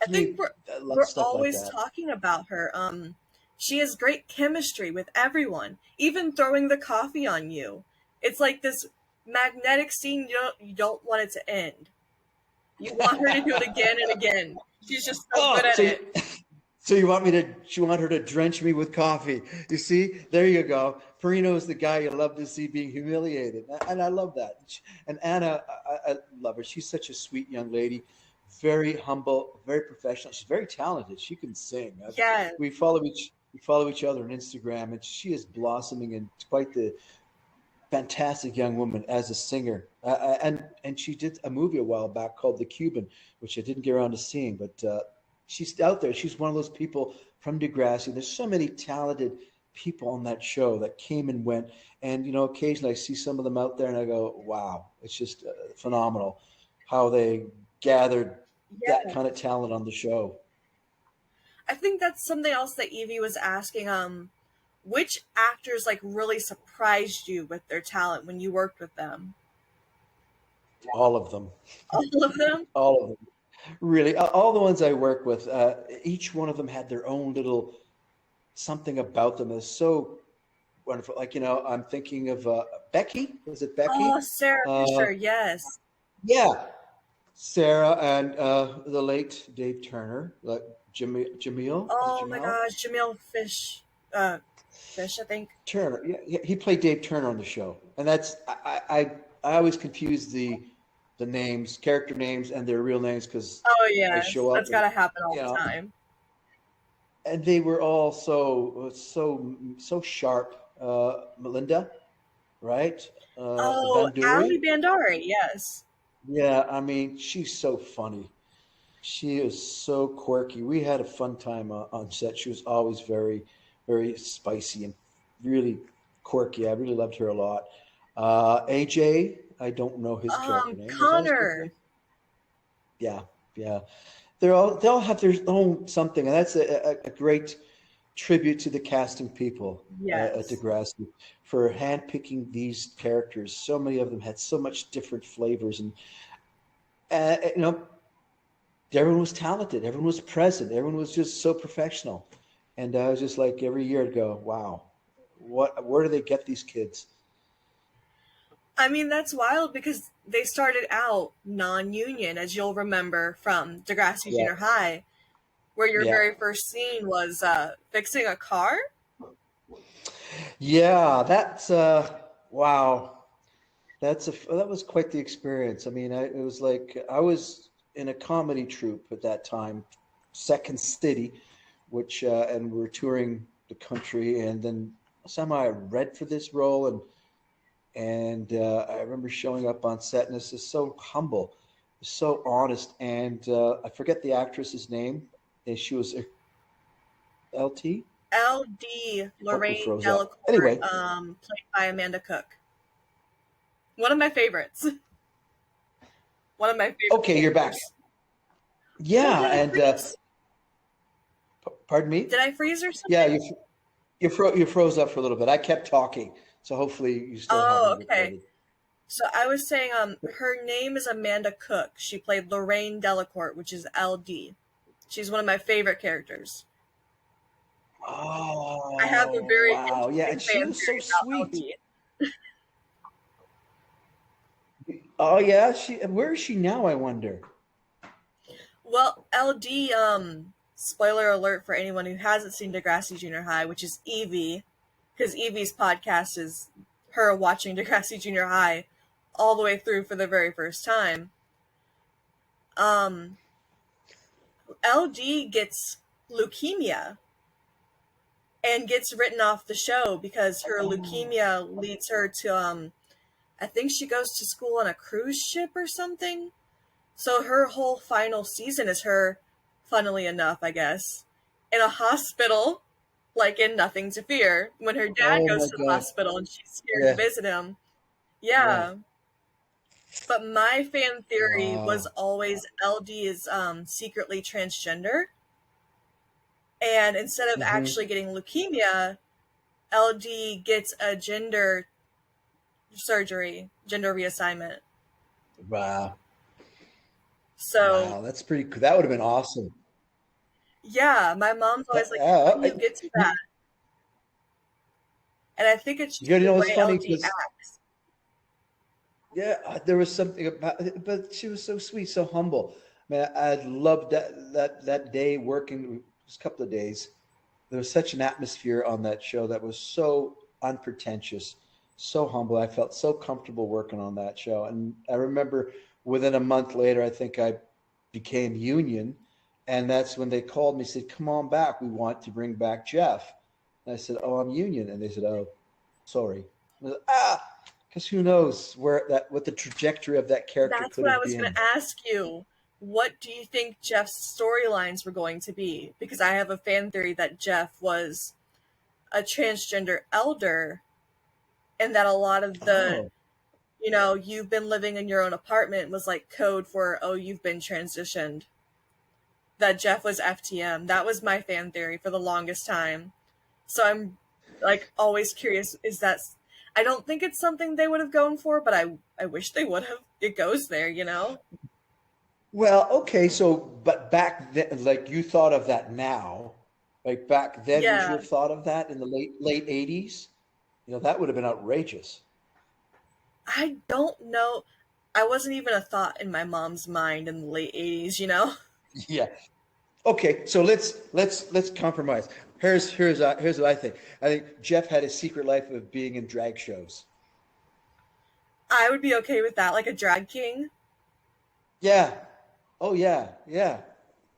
To think me, we're I love we're stuff like always that. talking about her. She has great chemistry with everyone, even throwing the coffee on you. It's like this magnetic scene you don't want it to end. You want her to do it again and again. She's just so good Oh, at it. so you want me to? You want her to drench me with coffee? You see, there you go. Perino is the guy you love to see being humiliated, and I love that. And Anna, I love her. She's such a sweet young lady, very humble, very professional. She's very talented. She can sing. Yes, We follow each other on Instagram, and she is blossoming and quite the fantastic young woman as a singer. And she did a movie a while back called The Cuban, which I didn't get around to seeing, but she's out there. She's one of those people from Degrassi. There's so many talented people on that show that came and went. And, occasionally I see some of them out there and I go, wow, it's just phenomenal how they gathered that kind of yes. talent on the show. I think that's something else that Evie was asking. Which actors like really surprised you with their talent when you worked with them? All of them. All of them. All of them. Really, all the ones I work with, each one of them had their own little something about them that's so wonderful. Like, I'm thinking of Becky. Was it Oh, Becky? Sarah Uh, Fisher. Yes. yeah, Sarah and the late Dave Turner, like Jamil. Was it Oh my Jamel gosh, Jamil Fish. Fish, I think. Turner? Yeah, he played Dave Turner on the show, and that's I always confuse the names, character names, and their real names because Oh they yes, show up that's and gotta happen all you the know, time. and they were all so sharp. Melinda, right? The Oh, Banduri. Ali Bandari. Yes. Yeah, I mean, she's so funny. She is so quirky. We had a fun time on set. She was always very spicy and really quirky. I really loved her a lot. AJ, I don't know his character name. Was that his character Connor. name? Yeah, yeah. They all have their own something, and that's a great tribute to the casting people at Yes. Degrassi for handpicking these characters. So many of them had so much different flavors, and you know, everyone was talented, everyone was present, everyone was just so professional. And I was just like every year I'd go, wow, where do they get these kids? I mean, that's wild because they started out non-union, as you'll remember from Degrassi Yeah, Junior High, where your yeah, very first scene was fixing a car. yeah. That's wow. That was quite the experience. I mean, it was like I was in a comedy troupe at that time, Second City, which and we were touring the country, and then somehow I read for this role, and I remember showing up on set, and this is so humble, so honest, and I forget the actress's name, and she was LT. LD Oh, we Lorraine froze up. Delacourt, Anyway, played by Amanda Cook. One of my favorites. One of my favorite okay, you're back. characters. Oh, Yeah, did I and freeze? pardon me. Did I freeze or Yeah, something? You froze up for a little bit. I kept talking, so hopefully you still have Oh, it okay. recorded. So I was saying, her name is Amanda Cook. She played Lorraine Delacourt, which is LD. She's one of my favorite characters. I have a Oh, very wow. Yeah, interesting and she fan was so theory about sweet. LD. Oh, yeah. Where is she now, I wonder? Well, LD, spoiler alert for anyone who hasn't seen Degrassi Junior High, which is Evie, because Evie's podcast is her watching Degrassi Junior High all the way through for the very first time. Um, LD gets leukemia and gets written off the show because her Oh, leukemia leads her to, I think she goes to school on a cruise ship or something. So her whole final season is her, funnily enough, I guess, in a hospital, like in Nothing to Fear, when her dad oh goes my to the God. hospital and she's scared to Yeah, visit him. yeah. Yeah. But my fan theory was Wow. always LD is secretly transgender. And instead of Hmm. actually getting leukemia, LD gets a gender surgery, gender reassignment. Wow. So, Wow. That's pretty cool. That would have been awesome. yeah, my mom's always like, how can you get to that? You, And I think it's just you the know, it's way funny LD because acts. yeah, there was something about it, but she was so sweet, so humble. I mean, I loved that day working, just a couple of days. There was such an atmosphere on that show that was so unpretentious, so humble. I felt so comfortable working on that show. And I remember within a month later, I think I became union. And that's when they called me, said, come on back. We want to bring back Jeff. And I said, oh, I'm union. And they said, oh, sorry. I said, because who knows what the trajectory of that character That's could what I have was going been. to ask you. What do you think Jeff's storylines were going to be? Because I have a fan theory that Jeff was a transgender elder and that a lot of the, Oh, you've been living in your own apartment was like code for, oh, you've been transitioned. That Jeff was FTM. That was my fan theory for the longest time. So I'm like always curious, is that, I don't think it's something they would have gone for, but I wish they would have. It goes there. well, okay. So, but back then, like you thought of that now, like back then, would you Yeah. have thought of that in the late 80s? You know, that would have been outrageous. I don't know. I wasn't even a thought in my mom's mind in the late 80s. Yeah. Okay. So let's compromise. Here's what I think. I think Jeff had a secret life of being in drag shows. I would be okay with that, like a drag king. Yeah. Oh yeah. Yeah.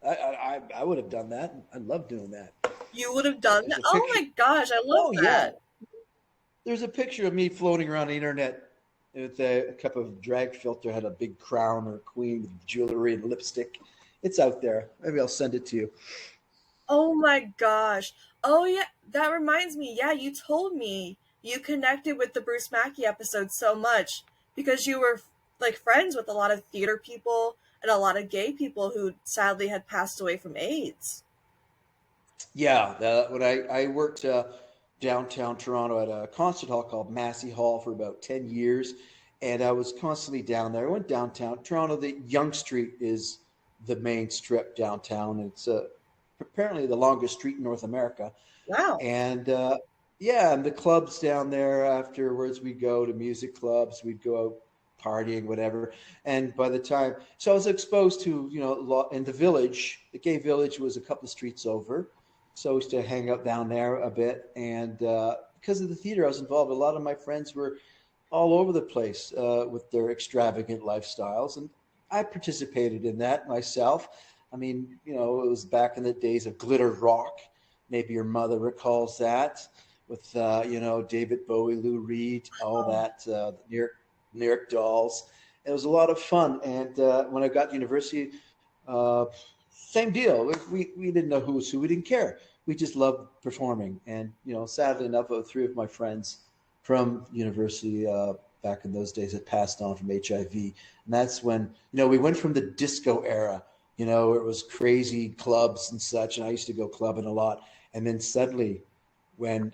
I would have done that. I love doing that. You would have done There's that? a Oh picture. my gosh, I love Oh yeah. that. There's a picture of me floating around the internet with a cup of drag filter, had a big crown or queen with jewelry and lipstick. It's out there. Maybe I'll send it to you. Oh my gosh. Oh yeah, that reminds me. Yeah, you told me you connected with the Bruce Mackey episode so much because you were like friends with a lot of theater people and a lot of gay people who sadly had passed away from AIDS. Yeah, when I worked downtown Toronto at a concert hall called Massey Hall for about 10 years, and I was constantly down there. I went downtown Toronto. The Yonge Street is the main strip downtown. It's apparently the longest street in North America. Wow. And yeah, and the clubs down there afterwards, we'd go to music clubs, we'd go out partying, whatever. And by the time, so I was exposed to, in the village, the gay village was a couple of streets over. So I used to hang out down there a bit. And because of the theater I was involved, a lot of my friends were all over the place with their extravagant lifestyles. And I participated in that myself. I mean, it was back in the days of glitter rock. Maybe your mother recalls that with, David Bowie, Lou Reed, all Oh, that, New York Dolls. It was a lot of fun. And when I got to university, uh, same deal. We didn't know who was who. We didn't care. We just loved performing. And, sadly enough, three of my friends from university back in those days had passed on from HIV. And that's when, we went from the disco era, where it was crazy clubs and such. And I used to go clubbing a lot. And then suddenly when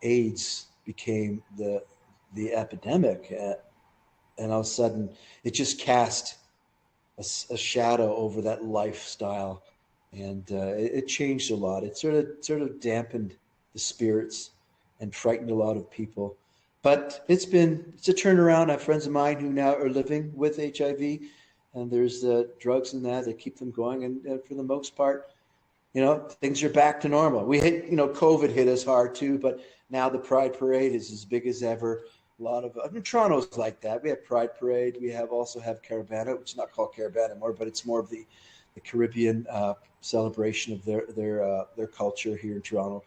AIDS became the epidemic, and all of a sudden it just cast a shadow over that lifestyle, and it changed a lot. It sort of dampened the spirits and frightened a lot of people. But it's a turnaround. I have friends of mine who now are living with HIV, and there's drugs in that keep them going. And for the most part, things are back to normal. We hit, COVID hit us hard too, but now the Pride Parade is as big as ever. A lot of, I mean, Toronto's like that. We have Pride Parade. We also have Caravana, which is not called Caravana anymore, but it's more of the Caribbean celebration of their culture here in Toronto.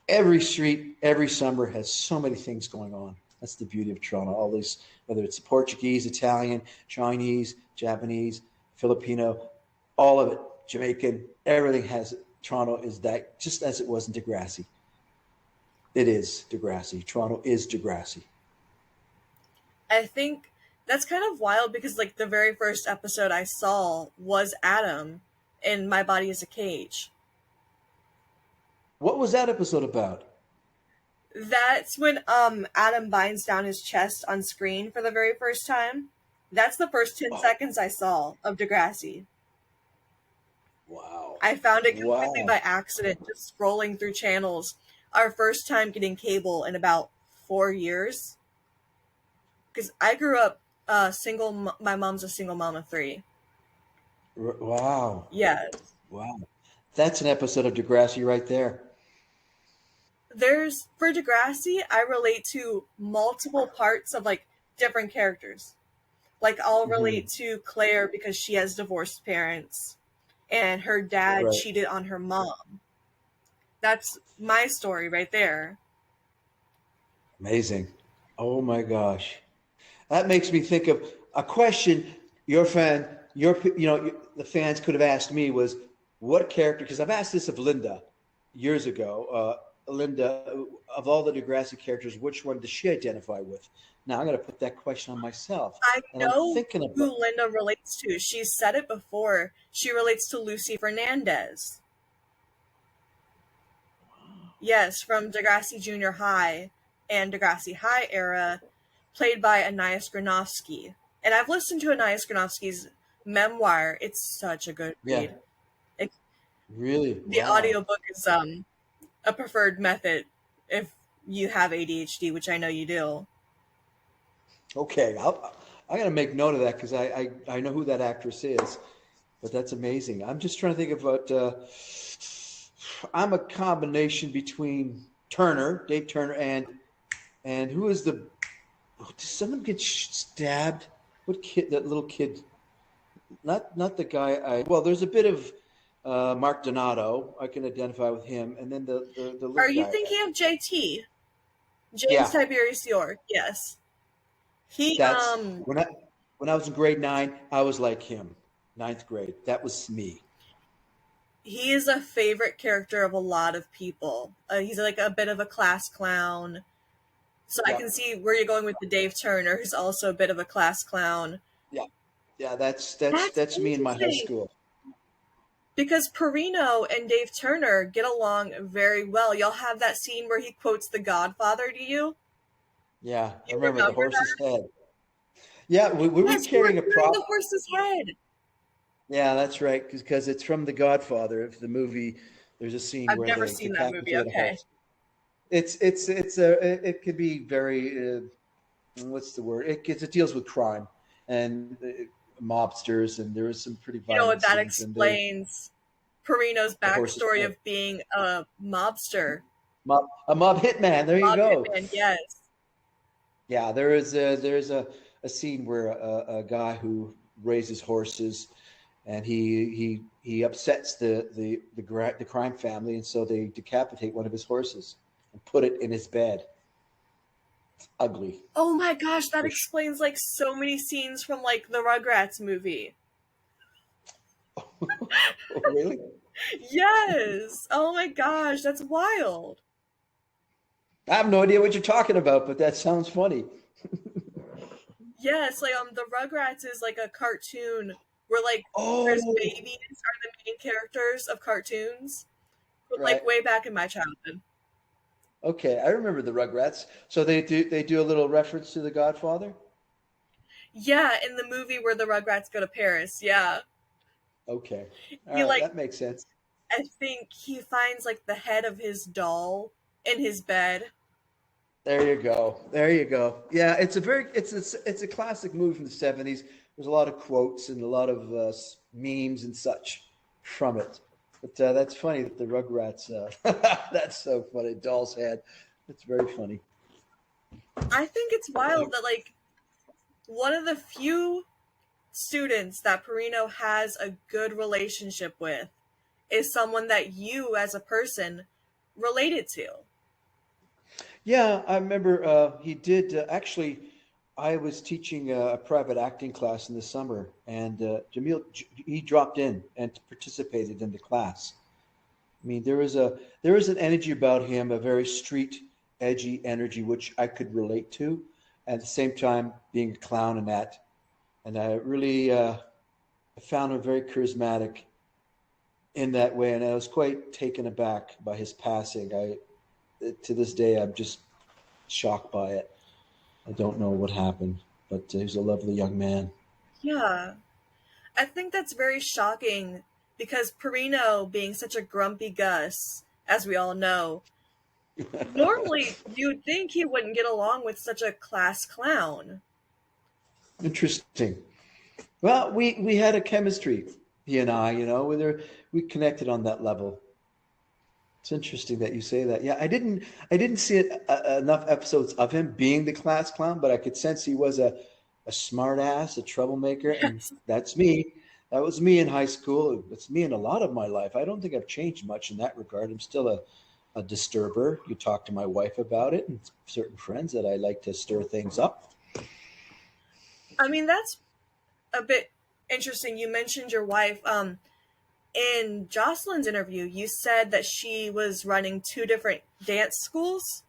Every street, every summer has so many things going on. That's the beauty of Toronto. All these, whether it's Portuguese, Italian, Chinese, Japanese, Filipino, all of it, Jamaican, everything has it. Toronto is that, just as it was in Degrassi. It is Degrassi. Toronto is Degrassi. I think that's kind of wild because like the very first episode I saw was Adam in My Body is a Cage. What was that episode about? That's when Adam binds down his chest on screen for the very first time. That's the first 10 Oh, seconds I saw of Degrassi. wow. I found it completely Wow. by accident, just scrolling through channels. Our first time getting cable in about 4 years. Because I grew up single. My mom's a single mom of three. Wow. Yes. Wow. That's an episode of Degrassi right there. There's for Degrassi, I relate to multiple parts of like different characters. Like I'll Hmm. relate to Claire because she has divorced parents and her dad Right. cheated on her mom. That's my story right there. Amazing. Oh my gosh. That makes me think of a question your fan, the fans could have asked me was what character, because I've asked this of Linda years ago. Linda, of all the Degrassi characters, which one does she identify with? Now I'm going to put that question on myself. I And I'm know thinking about, who Linda relates to. She's said it before. She relates to Lucy Fernandez. Yes, from Degrassi Junior High and Degrassi High era, played by Anais Granovsky. And I've listened to Anais Granovsky's memoir. It's such a good yeah, read. It, really, the wow. audiobook is a preferred method if you have ADHD, which I know you do. Okay, I'm going to make note of that because I know who that actress is. But that's amazing. I'm just trying to think about. I'm a combination between Turner, Dave Turner, and who is the? Did someone get stabbed? What kid? That little kid? Not the guy. Well, there's a bit of Mark Donato. I can identify with him, and then the Are little you guy. thinking of JT? James Yeah, Tiberius York, yes. He that's when I was in grade 9. I was like him, ninth grade. That was me. he is a favorite character of a lot of people. He's like a bit of a class clown. So I Yeah, can see where you're going with the Dave Turner, who's also a bit of a class clown. yeah, yeah. That's That's that's me in my high interesting school. because Perino and Dave Turner get along very well. Y'all have that scene where he quotes The Godfather to you. Yeah, I You remember the remember horse's that? head. Yeah, were we Yes, you were carrying a carrying prop? the horse's head. Yeah, that's right, because it's from The Godfather. If the movie, there's a scene I've where never they seen that movie. decapitate a Okay. horse. It could be very what's the word? It deals with crime and mobsters, and there was some pretty You know what? violent That scenes, and they explains Perino's the horse's backstory head. of being a mobster, A mob hitman. There you mob go. hitman. Yes. Yeah, there's a scene where a guy who raises horses, and he upsets the crime family, and so they decapitate one of his horses and put it in his bed. It's ugly. Oh my gosh, that For sure. explains like so many scenes from like the Rugrats movie. Oh, really? Yes. Oh my gosh, that's wild. I have no idea what you're talking about, but that sounds funny. Yes, like the Rugrats is like a cartoon where like there's Oh, babies are the main characters of cartoons. But like right. way back in my childhood. Okay, I remember the Rugrats. So they do a little reference to The Godfather. Yeah, in the movie where the Rugrats go to Paris. Yeah. Okay, all He right, like that makes sense. I think he finds like the head of his doll in his bed. There you go. There you go. Yeah, it's a classic movie from the '70s. There's a lot of quotes and a lot of memes and such from it. But that's funny that the Rugrats. That's so funny. Doll's head. That's very funny. I think it's wild that like one of the few students that Perino has a good relationship with is someone that you as a person related to. Yeah, I remember he did actually. I was teaching a private acting class in the summer, and he dropped in and participated in the class. I mean, there was an energy about him, a very street edgy energy, which I could relate to. At the same time, being a clown and that, and I really found him very charismatic in that way, and I was quite taken aback by his passing. I to this day, I'm just shocked by it. I don't know what happened, but he was a lovely young man. Yeah. I think that's very shocking because Perino, being such a grumpy Gus, as we all know, normally you'd think he wouldn't get along with such a class clown. Interesting. Well, we had a chemistry, he and I. We connected on that level. It's interesting that you say that. Yeah, I didn't see it, enough episodes of him being the class clown, but I could sense he was a smart ass, a troublemaker, and Yes. that's me. That was me in high school. It's me in a lot of my life. I don't think I've changed much in that regard. I'm still a disturber. You talk to my wife about it and certain friends that I like to stir things up. I mean, that's a bit interesting. You mentioned your wife. In Jocelyn's interview, you said that she was running two different dance schools.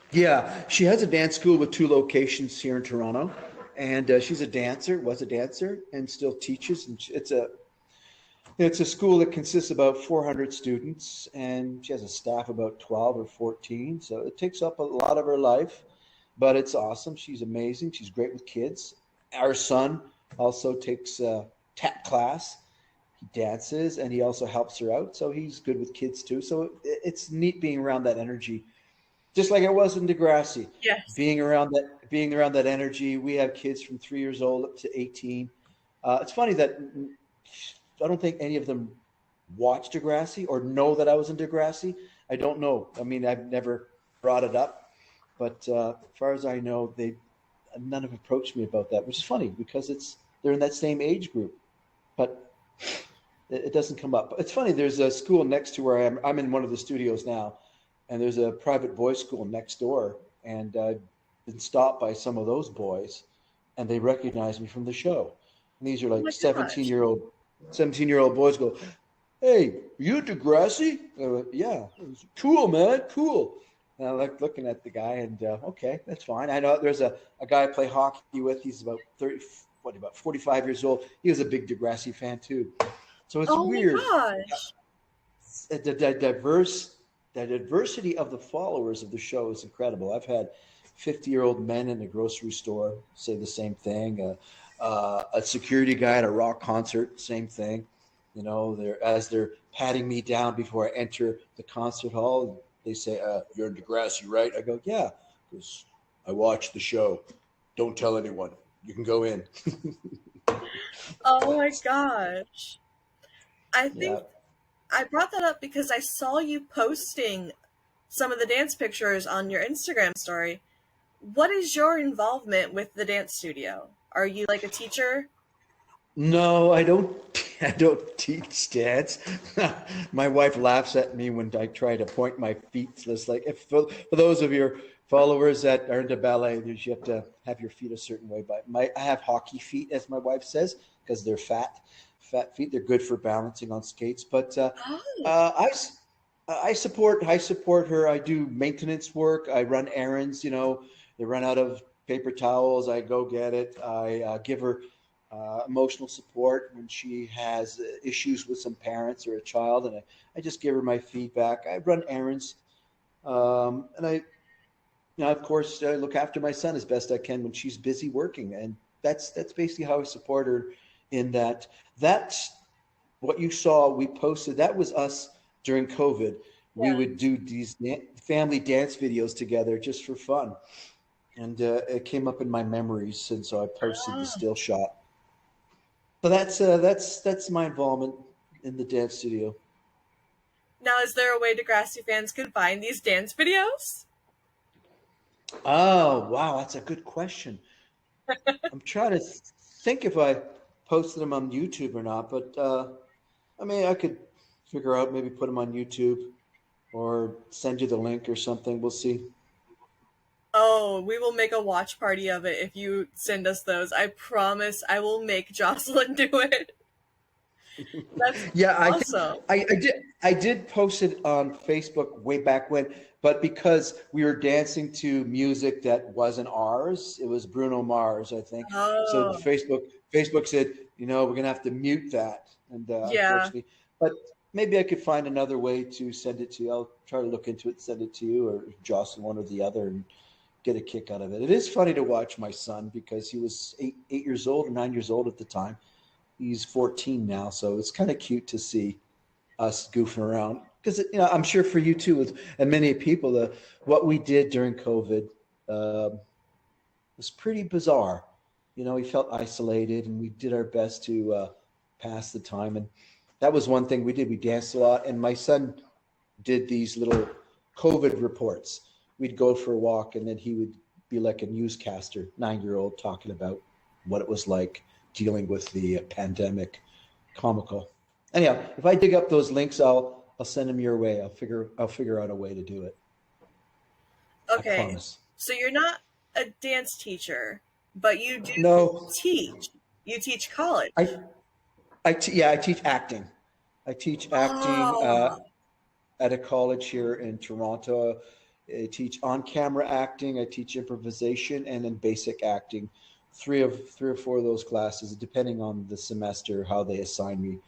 Yeah, she has a dance school with two locations here in Toronto, and she's a dancer, was a dancer, and still teaches. And it's a school that consists of about 400 students, and she has a staff about 12 or 14. So it takes up a lot of her life, but it's awesome. She's amazing. She's great with kids. Our son also takes tap class. He dances, and he also helps her out. So he's good with kids too. So it's neat being around that energy, just like it was in Degrassi. Yes. Being around that energy. We have kids from 3 years old up to 18. It's funny that I don't think any of them watch Degrassi or know that I was in Degrassi. I don't know. I mean, I've never brought it up, but as far as I know, they none have approached me about that, which is funny because they're in that same age group, but it doesn't come up. It's funny. There's a school next to where I am. I'm in one of the studios now, and there's a private boys' school next door, and I've been stopped by some of those boys, and they recognize me from the show. And these are Oh like my 17 gosh. year old 17-year-old boys go, "Hey, you Degrassi?" I went, "Yeah." It was, "Cool, man, cool." And I like looking at the guy, and okay, that's fine. I know there's a guy I play hockey with. He's about 30, about 45 years old. He was a big Degrassi fan too. So it's Oh my weird. gosh. The diversity of the followers of the show is incredible. I've had 50-year-old men in a grocery store say the same thing. A security guy at a rock concert, same thing. They're patting me down before I enter the concert hall. They say, "You're in Degrassi, right?" I go, "Yeah," because I watched the show. Don't tell anyone. You can go in. Oh my gosh. I Yeah. think I brought that up because I saw you posting some of the dance pictures on your Instagram story. What is your involvement with the dance studio? Are you like a teacher? No, I don't. I don't teach dance. My wife laughs at me when I try to point my feet. So it's like, if for those of your followers that are into ballet, you have to have your feet a certain way. But I have hockey feet, as my wife says, because they're fat feet. They're good for balancing on skates. But Oh, uh, I, s- I support her. I do maintenance work. I run errands. They run out of paper towels. I go get it. I give her emotional support when she has issues with some parents or a child, and I just give her my feedback. I run errands. And I, of course, I look after my son as best I can when she's busy working, and that's basically how I support her. In that, that's what you saw. We posted that was us during COVID. We would Yes. do these family dance videos together just for fun, and it came up in my memories, and so I posted the Ah. still shot. So that's my involvement in the dance studio. Now, is there a way Degrassi fans can find these dance videos? Oh wow, that's a good question. I'm trying to think if I posted them on YouTube or not, but I mean, I could figure out maybe put them on YouTube or send you the link or something. We'll see. Oh, we will make a watch party of it if you send us those. I promise I will make Jocelyn do it. That's Yeah, I think awesome. I did post it on Facebook way back when, but because we were dancing to music that wasn't ours, it was Bruno Mars, I think. So Oh, Facebook said, we're gonna have to mute that, and yeah. unfortunately, but maybe I could find another way to send it to you. I'll try to look into it, send it to you, or Jocelyn, one or the other, and get a kick out of it. It is funny to watch my son because he was 8 years old or 9 years old at the time. He's 14 now, so it's kind of cute to see us goofing around because I'm sure for you too, and many people, what we did during COVID was pretty bizarre. We felt isolated, and we did our best to pass the time. And that was one thing we did. We danced a lot, and my son did these little COVID reports. We'd go for a walk, and then he would be like a newscaster, 9-year-old, talking about what it was like dealing with the pandemic. Comical. Anyhow, if I dig up those links, I'll send them your way. I'll figure out a way to do it. I Okay. promise. So you're not a dance teacher, but you do No, teach. You teach college. I yeah, I teach acting. I teach acting Oh, at a college here in Toronto. I teach on-camera acting. I teach improvisation and then basic acting. Three or four of those classes, depending on the semester, how they assign me.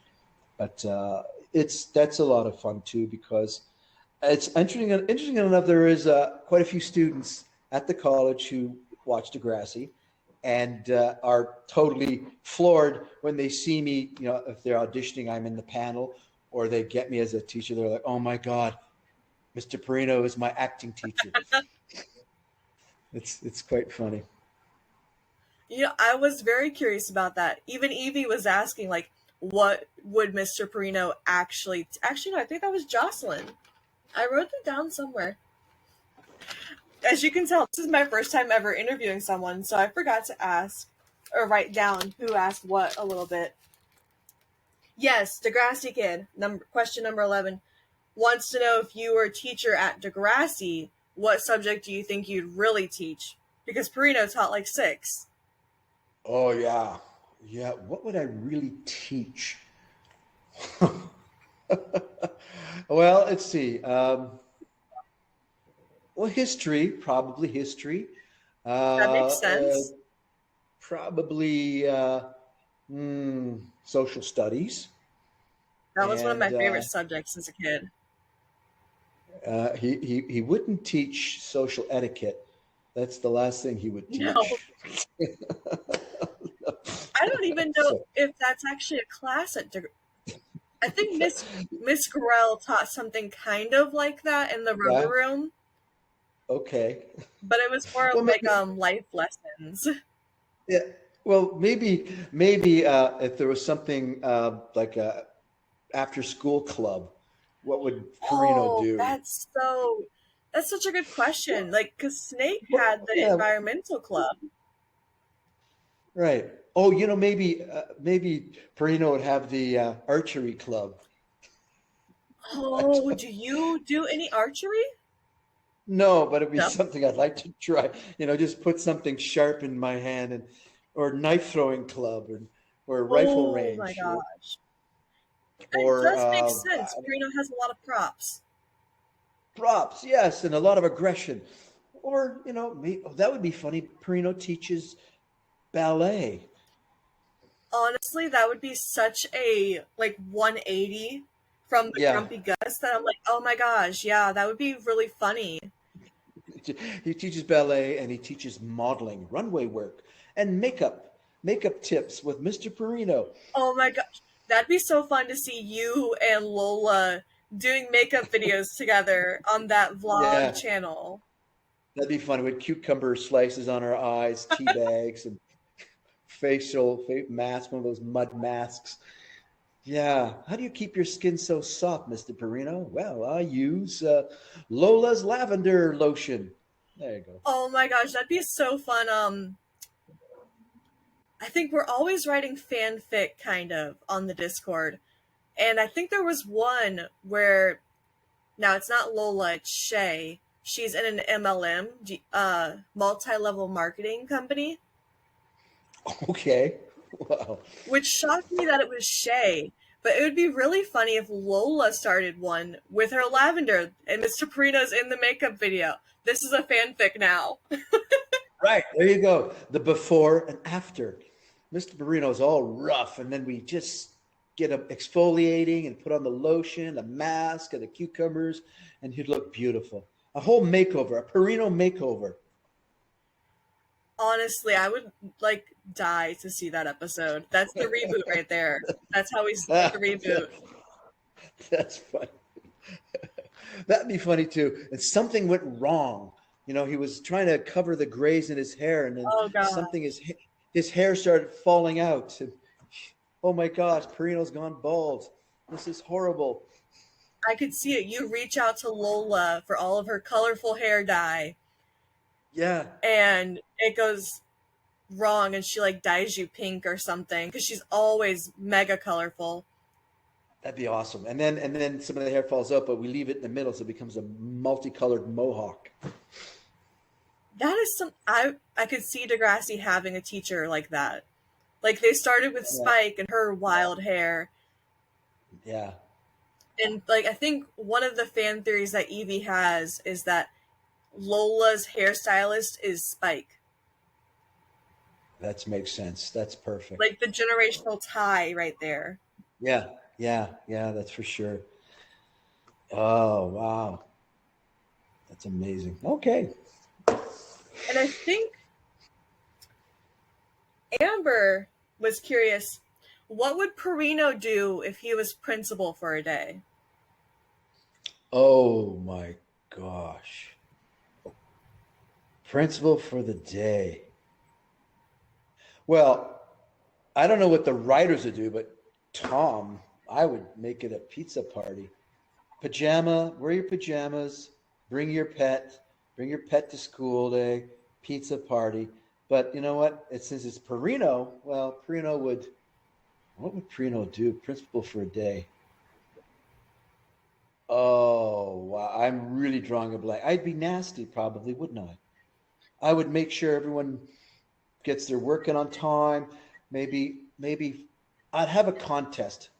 But that's a lot of fun too because it's interesting. Interesting enough, there is quite a few students at the college who watch Degrassi and are totally floored when they see me. If they're auditioning, I'm in the panel, or they get me as a teacher. They're like, "Oh my God, Mr. Perino is my acting teacher." It's quite funny. I was very curious about that. Even Evie was asking, like, what would Mr. Perino actually, no, I think that was Jocelyn. I wrote it down somewhere. As you can tell, this is my first time ever interviewing someone, so I forgot to ask or write down who asked what a little bit. Yes, Degrassi Kid, question number 11, wants to know if you were a teacher at Degrassi, what subject do you think you'd really teach? Because Perino taught like six. Oh yeah, yeah. What would I really teach? Well, let's see. Well, history, probably history. That Uh, makes uh, sense. Probably social studies, That was one of my and favorite subjects as a kid. he wouldn't teach social etiquette. That's the last thing he would No, teach. I don't even know So if that's actually a class at I think Miss Grell taught something kind of like that in the rubber yeah, room, okay. but it was more of Well, like maybe life lessons. yeah. Well, maybe if there was something like a after school club, what would Perino Oh, do? that's such a good Well, question. Like, cause Snake had well, the yeah, environmental club. right. Oh, maybe Perino would have the archery club. I Oh, don't, do you do any archery? no, but it'd be No. something I'd like to try. Just put something sharp in my hand, or knife throwing club, or rifle Oh my range, gosh. It or does make sense. Perino has a lot of props. props. Yes, and a lot of aggression. Or that would be funny. Perino teaches ballet. Honestly, that would be such a like 180 from the Yeah. Grumpy Gus that I'm like, oh my gosh, yeah, that would be really funny. He teaches ballet and he teaches modeling, runway work, and makeup tips with Mr. Perino. Oh my gosh, that'd be so fun to see you and Lola doing makeup videos together on that vlog Yeah, channel. that'd be fun with cucumber slices on our eyes, tea bags, and mask, one of those mud masks. Yeah. How do you keep your skin so soft, Mr. Perino? Well, I use Lola's lavender lotion. There you go. Oh my gosh, that'd be so fun. I think we're always writing fanfic kind of on the Discord. And I think there was one where now it's not Lola, it's Shay. She's in an MLM, multi-level marketing company, Okay. Wow. which shocked me that it was Shay. But it would be really funny if Lola started one with her lavender and Mr. Perino's in the makeup video. This is a fanfic now. Right. There you go. The before and after. Mr. Marino's all rough, and then we just get him exfoliating and put on the lotion, the mask, and the cucumbers, and he'd look beautiful. A whole makeover, a Perino makeover. Honestly, I would like die to see that episode. That's the reboot right there. That's how we start the reboot. That's funny. That'd be funny too. And something went wrong. You know, he was trying to cover the grays in his hair, and then Oh god. something his hair started falling out. And, oh my gosh, Perino's gone bald. This is horrible. I could see it. You reach out to Lola for all of her colorful hair dye, Yeah, and it goes wrong, and she like dyes you pink or something because she's always mega colorful. that'd be awesome. And then some of the hair falls out, but we leave it in the middle so it becomes a multicolored mohawk. That is some. I could see Degrassi having a teacher like that. Like they started with Yeah, Spike and her wild hair, yeah, and like I think one of the fan theories that Evie has is that Lola's hairstylist is Spike. that makes sense. That's perfect. Like the generational tie right there. Yeah, yeah, that's for sure. Oh, wow. That's amazing. Okay. And I think Amber was curious, what would Perino do if he was principal for a day? Oh my gosh. Principal for the day. Well, I don't know what the writers would do, but Tom, I would make it a pizza party. Wear your pajamas, bring your pet to school day, pizza party. But you know what? Since it's Perino, well, what would Perino do? Principal for a day. Oh, wow. I'm really drawing a blank. I'd be nasty, probably, wouldn't I? I would make sure everyone gets their work in on time. Maybe I'd have a contest.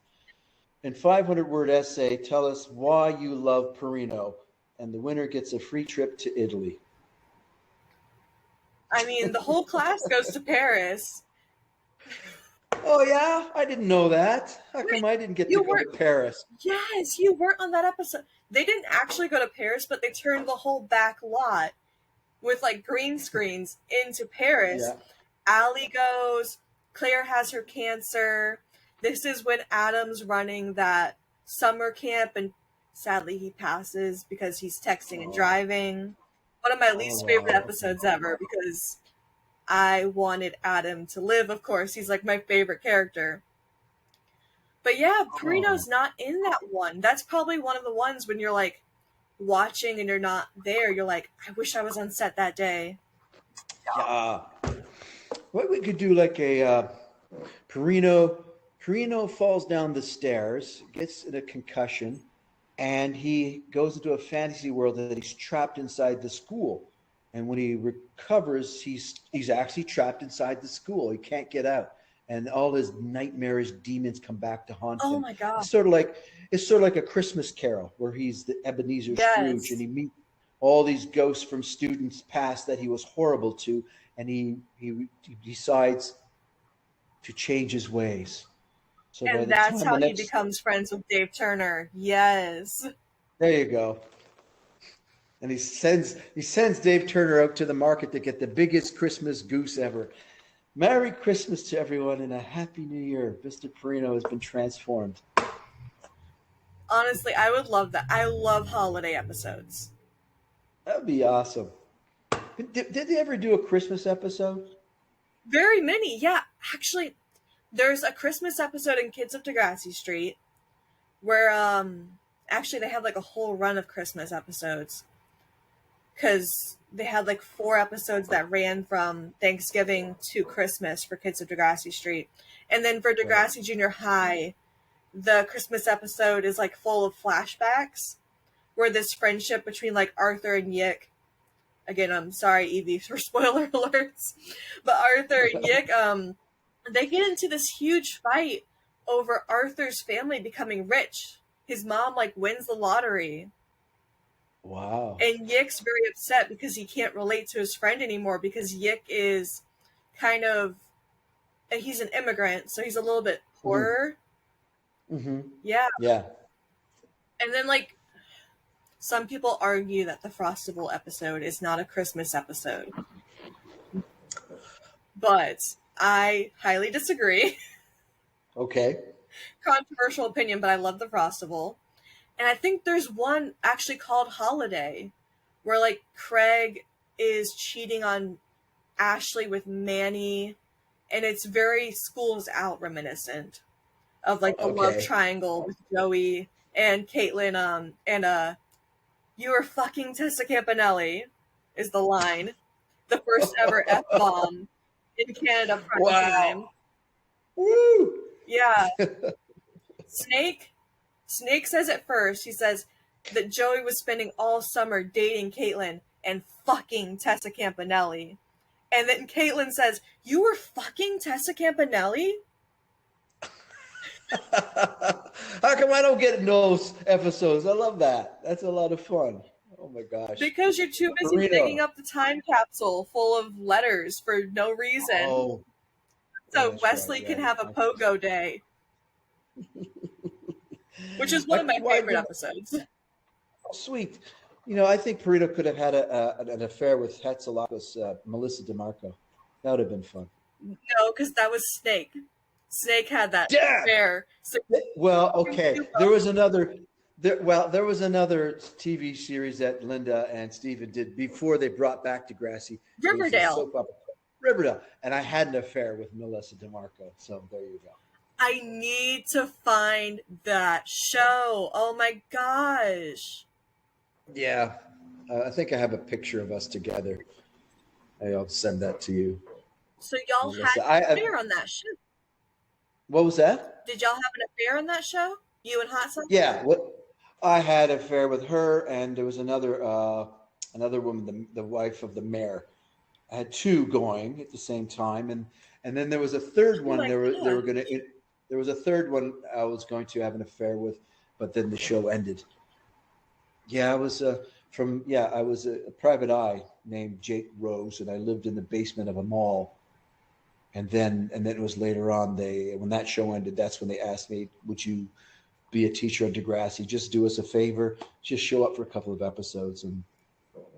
In 500-word essay, tell us why you love Perino, and the winner gets a free trip to Italy. I mean, the whole class goes to Paris. Oh yeah, I didn't know that. How Wait, come I didn't get to you go to weren't. Paris? Yes, you weren't on that episode. They didn't actually go to Paris, but they turned the whole back lot with like green screens into Paris. Yeah. Allie goes, Claire has her cancer. This is when Adam's running that summer camp, and sadly he passes because he's texting and Oh, driving. One of my oh least favorite wow. episodes ever because I wanted Adam to live, of course. He's like my favorite character. But yeah, Oh, Perino's not in that one. That's probably one of the ones when you're like watching and you're not there. You're like, I wish I was on set that day. yeah. What we could do like a Perino. Perino falls down the stairs, gets in a concussion, and he goes into a fantasy world that he's trapped inside the school. And when he recovers, he's actually trapped inside the school. He can't get out, and all his nightmarish demons come back to haunt Oh him. my god. It's sort of like a Christmas Carol where he's the Ebenezer Scrooge, and Yes. he meets all these ghosts from students past that he was horrible to, and he decides to change his ways. So by And the that's time the how he next, becomes friends with Dave Turner. Yes. there you go. And he sends Dave Turner out to the market to get the biggest Christmas goose ever. Merry Christmas to everyone and a Happy New Year. Mr. Perino has been transformed. Honestly, I would love that. I love holiday episodes. That would be awesome. Did they ever do a Christmas episode? Very many, yeah. Actually, there's a Christmas episode in Kids of Degrassi Street where actually they had like a whole run of Christmas episodes because they had like 4 episodes that ran from Thanksgiving to Christmas for Kids of Degrassi Street. And then for Right. Degrassi Junior High, the Christmas episode is like full of flashbacks where this friendship between like Arthur and Yick, again, I'm sorry, Evie, for spoiler alerts, but Arthur and Yick, they get into this huge fight over Arthur's family becoming rich. His mom like wins the lottery, Wow. and Yick's very upset because he can't relate to his friend anymore because Yick is kind of he's an immigrant, so he's a little bit Mm-hmm. poorer. Mm-hmm. Yeah, Yeah. and then like some people argue that the Frostable episode is not a Christmas episode, but I highly disagree. Okay. Controversial opinion, but I love the Frostable. And I think there's one actually called Holiday, where like Craig is cheating on Ashley with Manny, and it's very Schools Out reminiscent of like the love Okay. triangle with Joey and Caitlin. And you were fucking Tessa Campanelli is the line, the first ever F bomb in Canada prime Wow. time. Woo. Yeah, Snake Snake says it first. He says that Joey was spending all summer dating Caitlin and fucking Tessa Campanelli. And then Caitlin says, "You were fucking Tessa Campanelli?" How come I don't get in those episodes? I love that. That's a lot of fun. Oh my gosh. Because you're too busy digging Marino. up the time capsule full of letters for no reason. Oh, yeah, So that's right. Wesley Yeah. can have a pogo day, which is one of my Why favorite did episodes. sweet? I think Perino could have had an affair with Hatzalakos, Melissa DeMarco. That would have been fun. No, because that was Snake. Snake had that Yeah. affair. So Well, okay. There was another. There was another TV series that Linda and Steven did before they brought back Degrassi. It was a Riverdale. soap opera, Riverdale, and I had an affair with Melissa DeMarco. So there you go. I need to find that show. Oh my gosh. Yeah, I think I have a picture of us together. I'll send that to you. So y'all had Melissa, an affair on that show. what was that? Did y'all have an affair on that show? You and Hot Sauce? Yeah, I had an affair with her, and there was another woman, the wife of the mayor. I had two going at the same time, and then there was a third Oh one. my God. There was a third one I was going to have an affair with, but then the show ended. Yeah, I was I was a private eye named Jake Rose, and I lived in the basement of a mall. And then it was later on when that show ended, that's when they asked me, would you be a teacher at Degrassi? Just do us a favor, just show up for a couple of episodes. And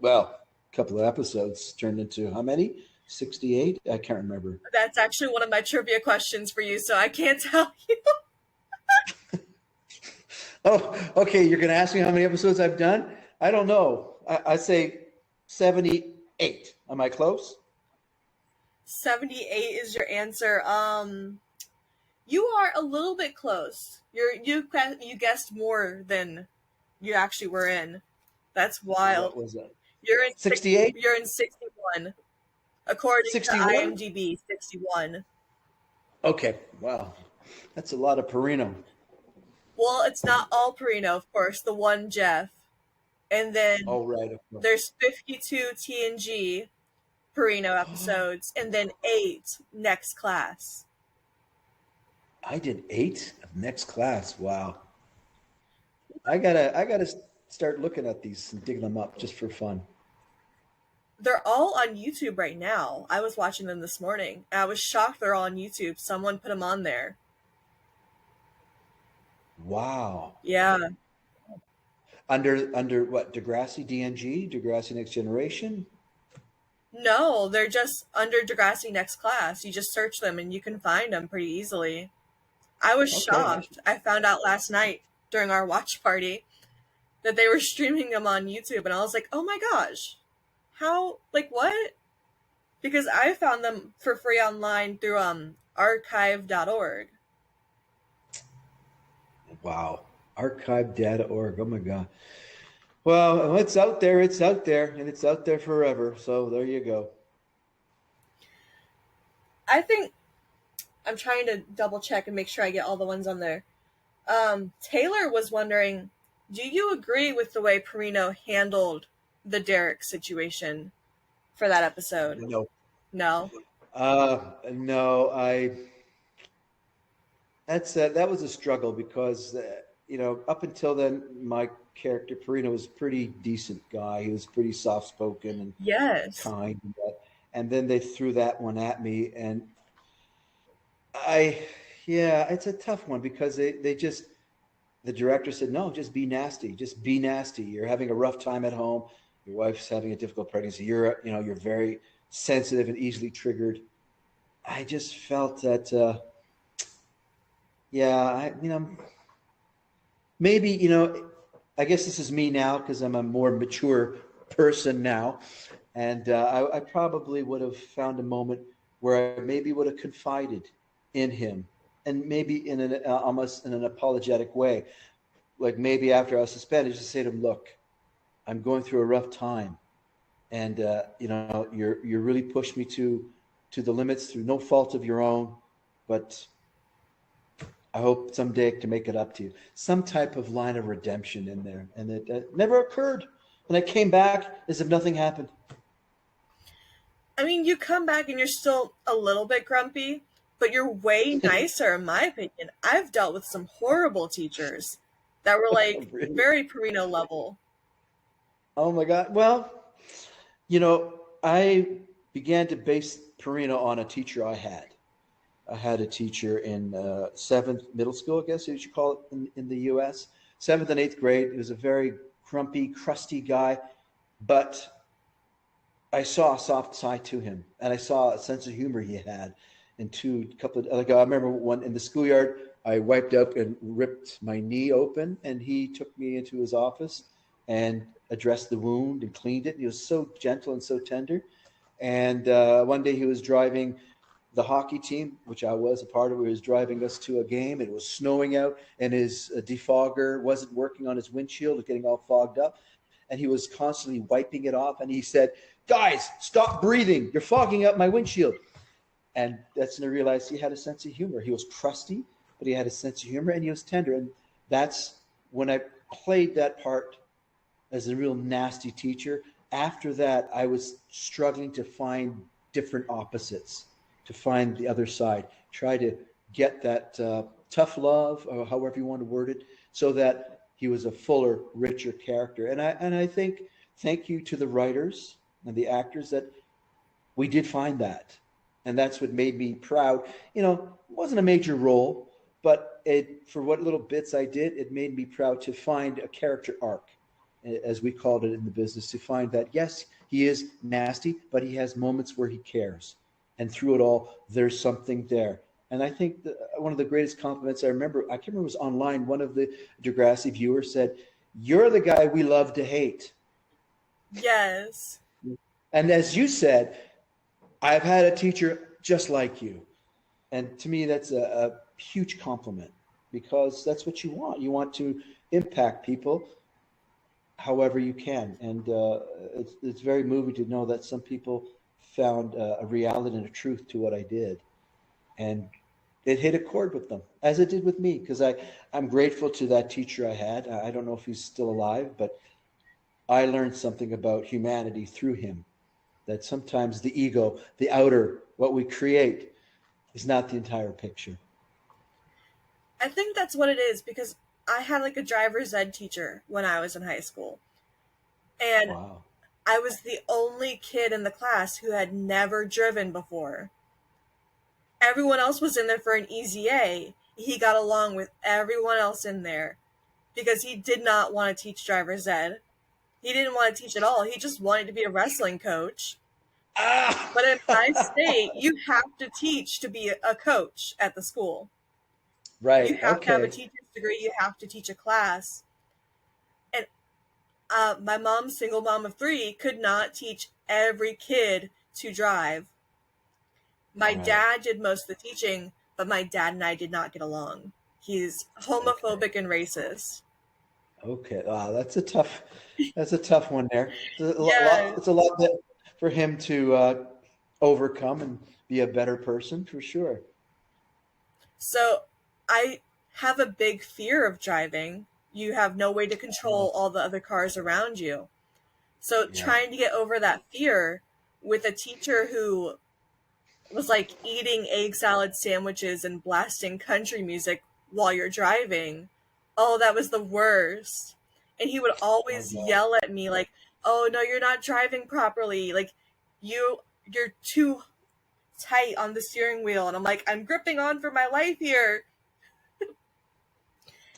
well, a couple of episodes turned into how many? 68? I can't remember. That's actually one of my trivia questions for you, so I can't tell you. Oh, okay. You're going to ask me how many episodes I've done? I don't know. I say 78. Am I close? 78 is your answer. You are a little bit close. You guessed more than you actually were in. That's wild. What was that? You're in 68? You're in 61. According 61? to IMDb, 61. Okay. Wow. That's a lot of Perino. Well, it's not all Perino, of course. The one Jeff. And then Oh, right. there's 52 TNG Perino episodes, and then 8 Next Class. I did 8 of Next Class. Wow. I gotta start looking at these and digging them up just for fun. They're all on YouTube right now. I was watching them this morning. I was shocked they're all on YouTube. Someone put them on there. Wow. Yeah. Under what, Degrassi DNG, Degrassi Next Generation? No, they're just under Degrassi Next Class. You just search them and you can find them pretty easily. I was Okay, shocked. I found out last night during our watch party that they were streaming them on YouTube, and I was like, oh my gosh, how, like, what? Because I found them for free online through archive.org. wow. Archive.org. Oh my God. Well, it's out there. It's out there, and it's out there forever. So there you go. I think I'm trying to double check and make sure I get all the ones on there. Taylor was wondering, do you agree with the way Perino handled the Derek situation for that episode? No. No? No. That was a struggle because up until then my character Perino was a pretty decent guy. He was pretty soft spoken and Yes. kind, and then they threw that one at me, and I yeah, it's a tough one because they just the director said, no, just be nasty. Just be nasty. You're having a rough time at home. Your wife's having a difficult pregnancy. You're very sensitive and easily triggered. I just felt that, yeah, maybe, I guess this is me now because I'm a more mature person now. And I probably would have found a moment where I maybe would have confided in him, and maybe in an almost in an apologetic way, like maybe after I was suspended, just say to him, "Look, I'm going through a rough time, and you're really pushed me to the limits through no fault of your own, but I hope someday to make it up to you." Some type of line of redemption in there, and it never occurred. And I came back as if nothing happened. I mean, you come back and you're still a little bit grumpy, but you're way nicer, in my opinion. I've dealt with some horrible teachers that were like Really? very Perino level. Oh my God. Well, I began to base Perino on a teacher I had. I had a teacher in seventh middle school, I guess you should call it in the U.S. Seventh and eighth grade. He was a very grumpy, crusty guy, but I saw a soft side to him, and I saw a sense of humor he had. And two couple of like I remember one in the schoolyard, I wiped up and ripped my knee open, and he took me into his office and addressed the wound and cleaned it. He was so gentle and so tender. And one day he was driving the hockey team, which I was a part of. He was driving us to a game. It was snowing out, and his defogger wasn't working on his windshield, getting all fogged up. And he was constantly wiping it off. And he said, "Guys, stop breathing. You're fogging up my windshield." And that's when I realized he had a sense of humor. He was crusty, but he had a sense of humor, and he was tender. And that's when I played that part as a real nasty teacher. After that, I was struggling to find different opposites, to find the other side, try to get that tough love, or however you want to word it, so that he was a fuller, richer character. And I think thank you to the writers and the actors that we did find that, and that's what made me proud. It wasn't a major role, but it for what little bits I did, it made me proud to find a character arc, as we called it in the business, to find that yes, he is nasty, but he has moments where he cares, and through it all, there's something there. And I think one of the greatest compliments I remember, I can't remember, it was online. One of the Degrassi viewers said, "You're the guy we love to hate." Yes. And as you said, I've had a teacher just like you. And to me, that's a huge compliment, because that's what you want. You want to impact people however you can. And it's very moving to know that some people found a reality and a truth to what I did. And it hit a chord with them, as it did with me, because I'm grateful to that teacher I had. I don't know if he's still alive, but I learned something about humanity through him, that sometimes the ego, the outer, what we create, is not the entire picture. I think that's what it is because I had like a driver's ed teacher when I was in high school. And Wow. I was the only kid in the class who had never driven before. Everyone else was in there for an easy A. He got along with everyone else in there because he did not want to teach driver's ed. He didn't want to teach at all. He just wanted to be a wrestling coach. Ah, But in my state, you have to teach to be a coach at the school. You right. have to have a Okay. teacher's degree. You have to teach a class. And my mom, single mom of three, could not teach every kid to drive. My Right. dad did most of the teaching, but my dad and I did not get along. He's Okay. homophobic and racist. Okay. That's a tough. That's a tough one there. It's a lot. Yes. It's a lot for him to overcome and be a better person for sure. So I have a big fear of driving. You have no way to control Oh, all the other cars around you. So yeah. trying to get over that fear with a teacher who was like eating egg salad sandwiches and blasting country music while you're driving. Oh, that was the worst. And he would Oh always God. yell at me like, "Oh, no, you're not driving properly. Like you're too tight on the steering wheel." And I'm like, "I'm gripping on for my life here."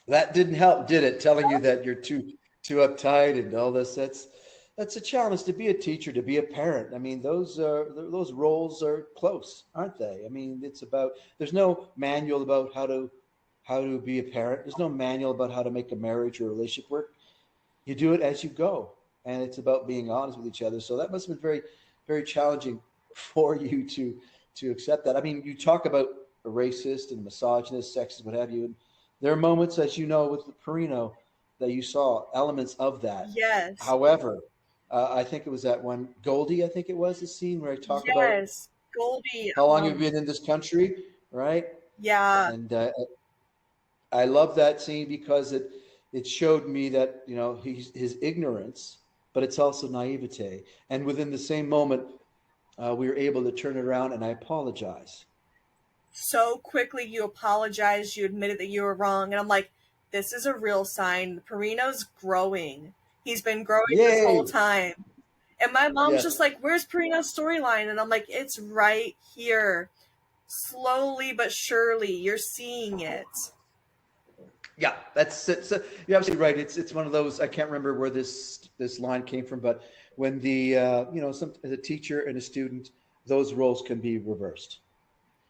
That didn't help, did it? Telling you that you're too uptight and all this. That's a challenge to be a teacher, to be a parent. I mean, those roles are close, aren't they? I mean, it's about there's no manual about how to be a parent. There's no manual about how to make a marriage or a relationship work. You do it as you go, and it's about being honest with each other. So that must have been very challenging for you to accept that. I mean, you talk about a racist and misogynist, sexist, what have you. And there are moments, as you know, with Perino, that you saw elements of that. Yes. However, I think it was that one Goldie. I think it was the scene where I talk about Yes. Goldie. how long you've been in this country, right? Yeah. And I love that scene because it showed me that his ignorance, but it's also naivete. And within the same moment, we were able to turn it around, and I apologize. So quickly you apologized, you admitted that you were wrong, and I'm like, this is a real sign. Perino's growing. He's been growing this whole Yay! time. And my mom's just Yes, like, where's Perino's storyline? And I'm like, it's right here. Slowly but surely, you're seeing it. yeah, that's it. So you're absolutely right. It's one of those. I can't remember where this line came from, but when the as a teacher and a student, those roles can be reversed,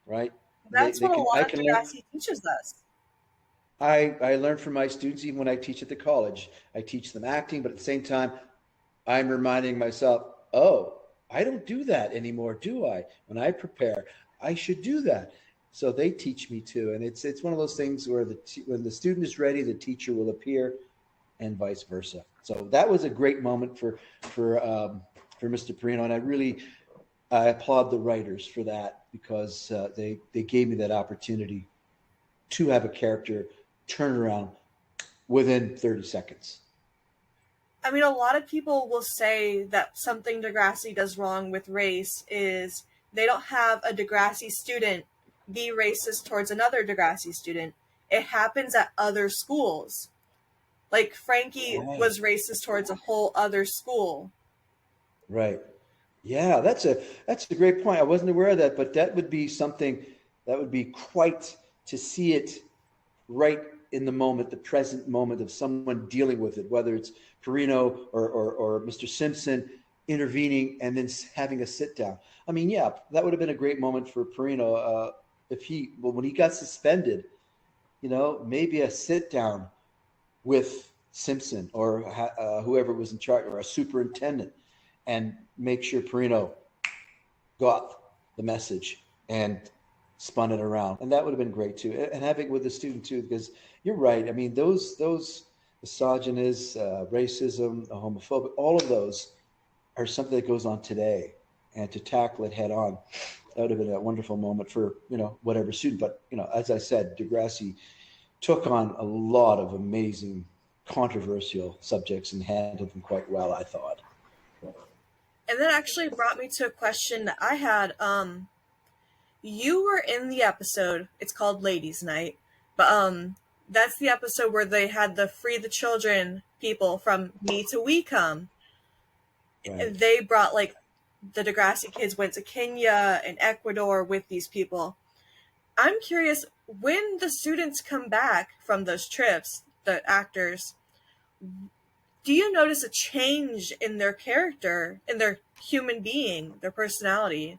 right? They That's they what a can I lot of can learn. Degrassi teaches us. I learn from my students even when I teach at the college. I teach them acting, but at the same time, I'm reminding myself, oh, I don't do that anymore, do I? When I prepare, I should do that. So they teach me too, and it's one of those things where when the student is ready, the teacher will appear, and vice versa. So that was a great moment for Mr. Perino, and I applaud the writers for that because they gave me that opportunity to have a character turn around within 30 seconds. I mean, a lot of people will say that something Degrassi does wrong with race is they don't have a Degrassi student be racist towards another Degrassi student. It happens at other schools. Like, Frankie Right. was racist towards a whole other school. Right. Yeah, that's a great point. I wasn't aware of that, but that would be something that would be quite to see it right in the moment, the present moment of someone dealing with it, whether it's Perino or Mr. Simpson intervening and then having a sit down. I mean, yeah, that would have been a great moment for Perino if when he got suspended, maybe a sit down with Simpson or whoever was in charge or a superintendent and make sure Perino got the message and spun it around. And that would have been great too. And having it with the student too, because you're right. I mean, those misogynists, racism, homophobic, all of those are something that goes on today. And to tackle it head on, that would have been a wonderful moment for, whatever student. But, as I said, Degrassi took on a lot of amazing controversial subjects and handled them quite well, I thought. And that actually brought me to a question that I had. You were in the episode, it's called Ladies' Night, but that's the episode where they had the Free the Children people from Me to We Come. Right. And they brought, like, the Degrassi kids went to Kenya and Ecuador with these people. I'm curious, when the students come back from those trips, the actors, do you notice a change in their character, in their human being, their personality?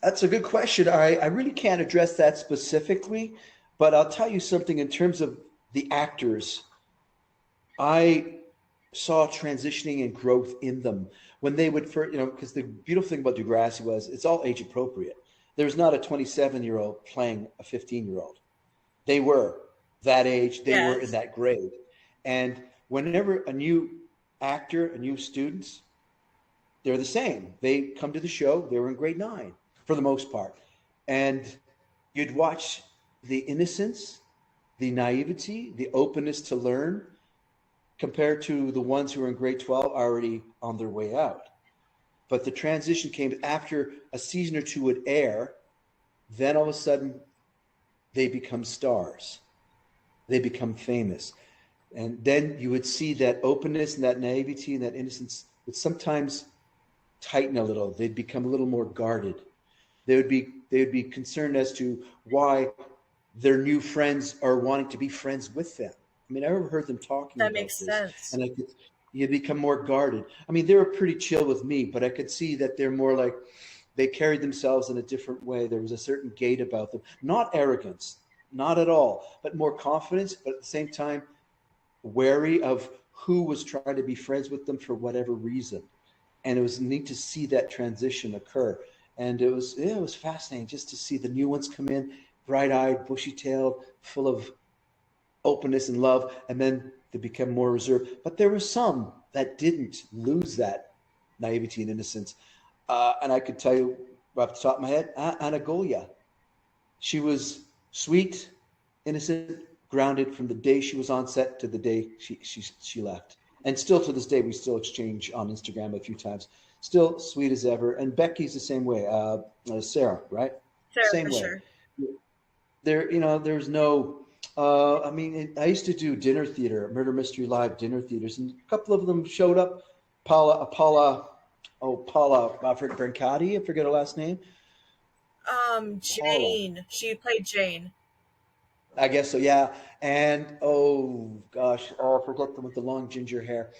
That's a good question. I really can't address that specifically, but I'll tell you something in terms of the actors. I saw transitioning and growth in them when they would, for because the beautiful thing about Degrassi was it's all age appropriate. There's not a 27-year-old playing a 15-year-old. They were that age, they were in Yes, that grade. And whenever a new actor, a new students, they're the same. They come to the show, they were in grade 9 for the most part. And you'd watch the innocence, the naivety, the openness to learn compared to the ones who were in grade 12 already on their way out. But the transition came after a season or two would air, then all of a sudden they become stars. They become famous. And then you would see that openness and that naivety and that innocence would sometimes tighten a little. They'd become a little more guarded. They would be concerned as to why their new friends are wanting to be friends with them. I mean, I ever heard them talking that about makes this, sense. and you become more guarded. I mean, they were pretty chill with me, but I could see that they're more like they carried themselves in a different way. There was a certain gait about them, not arrogance, not at all, but more confidence, but at the same time, wary of who was trying to be friends with them for whatever reason. And it was neat to see that transition occur. And it was fascinating just to see the new ones come in, bright-eyed, bushy-tailed, full of openness and love, and then they become more reserved. But there were some that didn't lose that naivety and innocence. And I could tell you off the top of my head, Anagolia. She was sweet, innocent, grounded from the day she was on set to the day she left. And still to this day, we still exchange on Instagram a few times. Still sweet as ever. And Becky's the same way. Sarah, right? Sarah Same way. Fisher. There's no. I mean, I used to do dinner theater, murder mystery live dinner theaters, and a couple of them showed up. Paula Brancati, I forget her last name. Paula, Jane. She played Jane. I guess so. Yeah, and oh gosh, I forget them with the long ginger hair.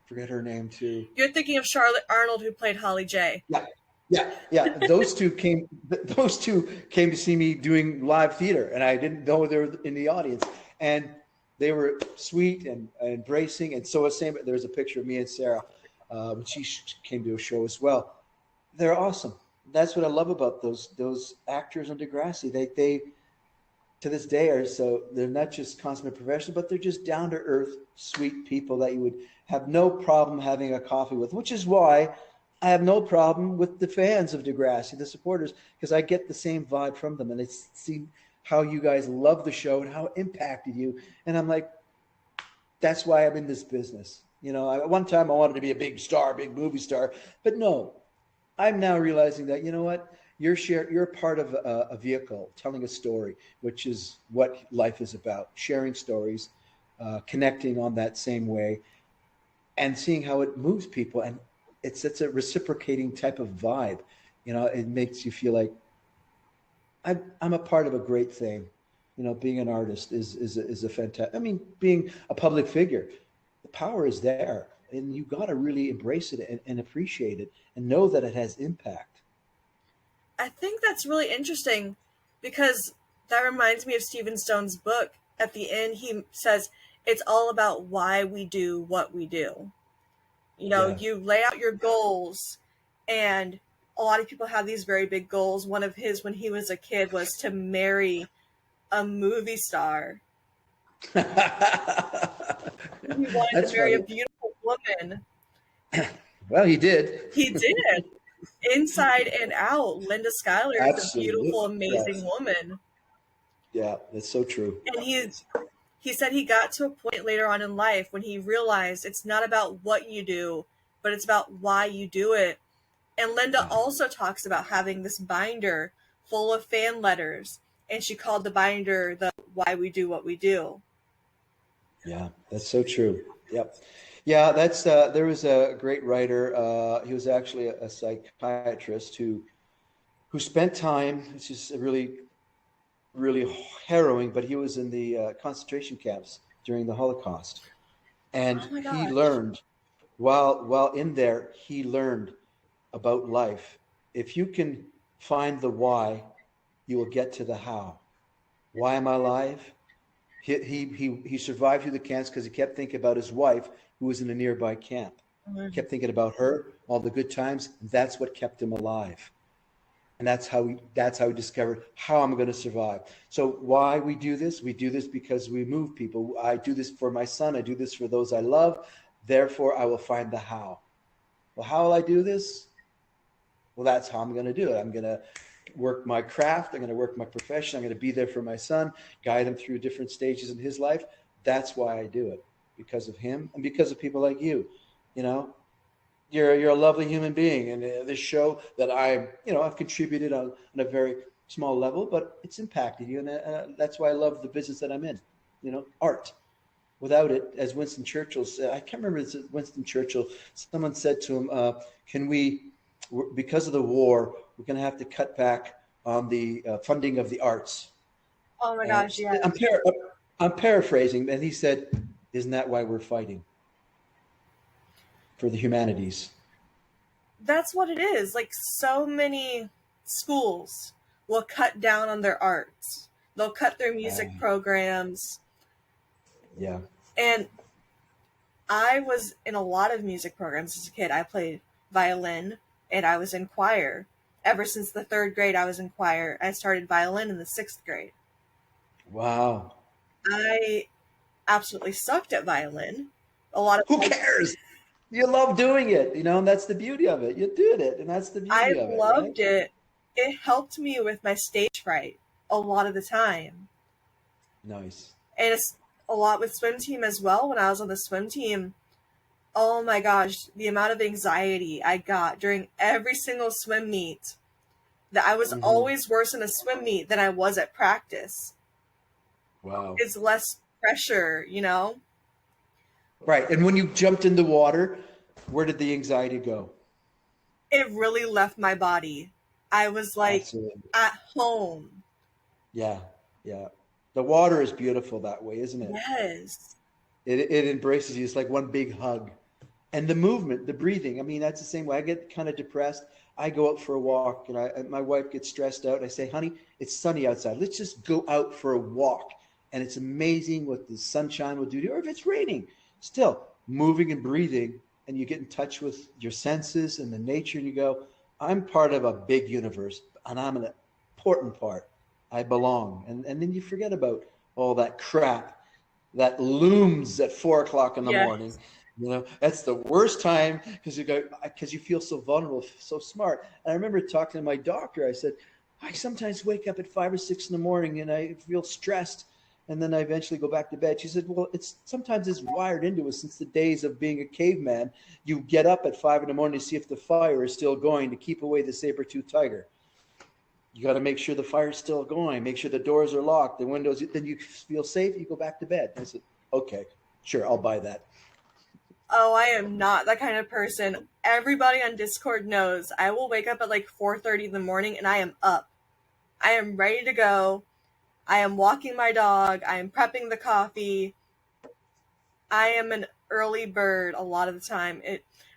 Forget her name too. You're thinking of Charlotte Arnold, who played Holly J. Yeah, yeah, yeah. Those two came. Those two came to see me doing live theater, and I didn't know they were in the audience. And they were sweet and embracing. And so same. There's a picture of me and Sarah when she came to a show as well. They're awesome. That's what I love about those actors on Degrassi. They to this day are so they're not just consummate professionals, but they're just down to earth, sweet people that you would have no problem having a coffee with. Which is why I have no problem with the fans of Degrassi, the supporters, because I get the same vibe from them, and they see how you guys love the show and how it impacted you. And I'm like, that's why I'm in this business. At one time I wanted to be a big star, big movie star, but no, I'm now realizing that what you're part of a vehicle telling a story, which is what life is about: sharing stories, connecting on that same way, and seeing how it moves people. And it's a reciprocating type of vibe. It makes you feel like I'm a part of a great thing. Being an artist is a fantastic. I mean, being a public figure, the power is there, and you got to really embrace it and appreciate it and know that it has impact. I think that's really interesting because that reminds me of Stephen Stone's book. At the end, he says it's all about why we do what we do. Yeah. You lay out your goals, and a lot of people have these very big goals. One of his, when he was a kid, was to marry a movie star. He wanted to That's marry a funny. beautiful woman. Well, he did. He did. Inside and out, Linda Schuyler is a Absolutely. beautiful, amazing Yes. woman. Yeah, that's so true. And he said he got to a point later on in life when he realized it's not about what you do, but it's about why you do it. And Linda Yeah. also talks about having this binder full of fan letters, and she called the binder the Why We Do What We Do. Yeah, that's so true. Yep. Yeah, that's there was a great writer. He was actually a psychiatrist who spent time. It's just a really really harrowing, but he was in the concentration camps during the Holocaust, Oh and my he gosh. learned while in there, he learned about life. If you can find the why, you will get to the how. Why am I alive? He survived through the camps because he kept thinking about his wife, who was in a nearby camp. Mhm. Kept thinking about her, all the good times. That's what kept him alive. And that's how we discovered how I'm going to survive. So why we do this because we move people. I do this for my son. I do this for those I love. Therefore, I will find the how. Well, how will I do this? Well, that's how I'm going to do it. I'm going to work my craft. I'm going to work my profession. I'm going to be there for my son, guide him through different stages in his life. That's why I do it, because of him and because of people like you. You know, you're a lovely human being, and this show that I've contributed on a very small level, but it's impacted you, and that's why I love the business that I'm in. Art. Without it, as Winston Churchill said, I can't remember. It's Winston Churchill. Someone said to him, "Can we, because of the war, we're going to have to cut back on the funding of the arts." Oh my And gosh, yeah. I'm paraphrasing, and he said, "Isn't that why we're fighting for the humanities?" That's what it is. Like, so many schools will cut down on their arts. They'll cut their music programs. Yeah. And I was in a lot of music programs as a kid. I played violin and I was in choir. Ever since the third grade, I was in choir. I started violin in the sixth grade. Wow. I absolutely sucked at violin. A lot of Who my, cares? You love doing it, and that's the beauty of it. You did it, and that's the I beauty of it, right? loved it. It helped me with my stage fright a lot of the time. Nice. And it's a lot with swim team as well. When I was on the swim team, oh my gosh, the amount of anxiety I got during every single swim meet, that I was Hmm. always worse in a swim meet than I was at practice. Wow. It's less pressure, you know? Right. And when you jumped in the water, where did the anxiety go? It really left my body. I was like Absolutely. at home. Yeah. Yeah. The water is beautiful that way, isn't it? Yes. It embraces you. It's like one big hug. And the movement, the breathing. I mean, that's the same way. I get kind of depressed. I go out for a walk, and my wife gets stressed out. I say, "Honey, it's sunny outside. Let's just go out for a walk." And it's amazing what the sunshine will do to you, or if it's raining. Still, moving and breathing, and you get in touch with your senses and the nature, and you go, "I'm part of a big universe, and I'm an important part. I belong." And then you forget about all that crap that looms at 4 o'clock in the morning. Yes. That's the worst time because you feel so vulnerable, so smart. And I remember talking to my doctor. I said, I sometimes wake up at 5 or 6 in the morning and I feel stressed, and then I eventually go back to bed. She said, well, it's wired into us since the days of being a caveman. You get up at 5 in the morning to see if the fire is still going to keep away the saber-toothed tiger. You got to make sure the fire's still going, make sure the doors are locked, the windows, then you feel safe, you go back to bed. I said, okay, sure, I'll buy that. Oh, I am not that kind of person. Everybody on Discord knows I will wake up at like 4:30 in the morning and I am up. I am ready to go. I am walking my dog. I am prepping the coffee. I am an early bird a lot of the time.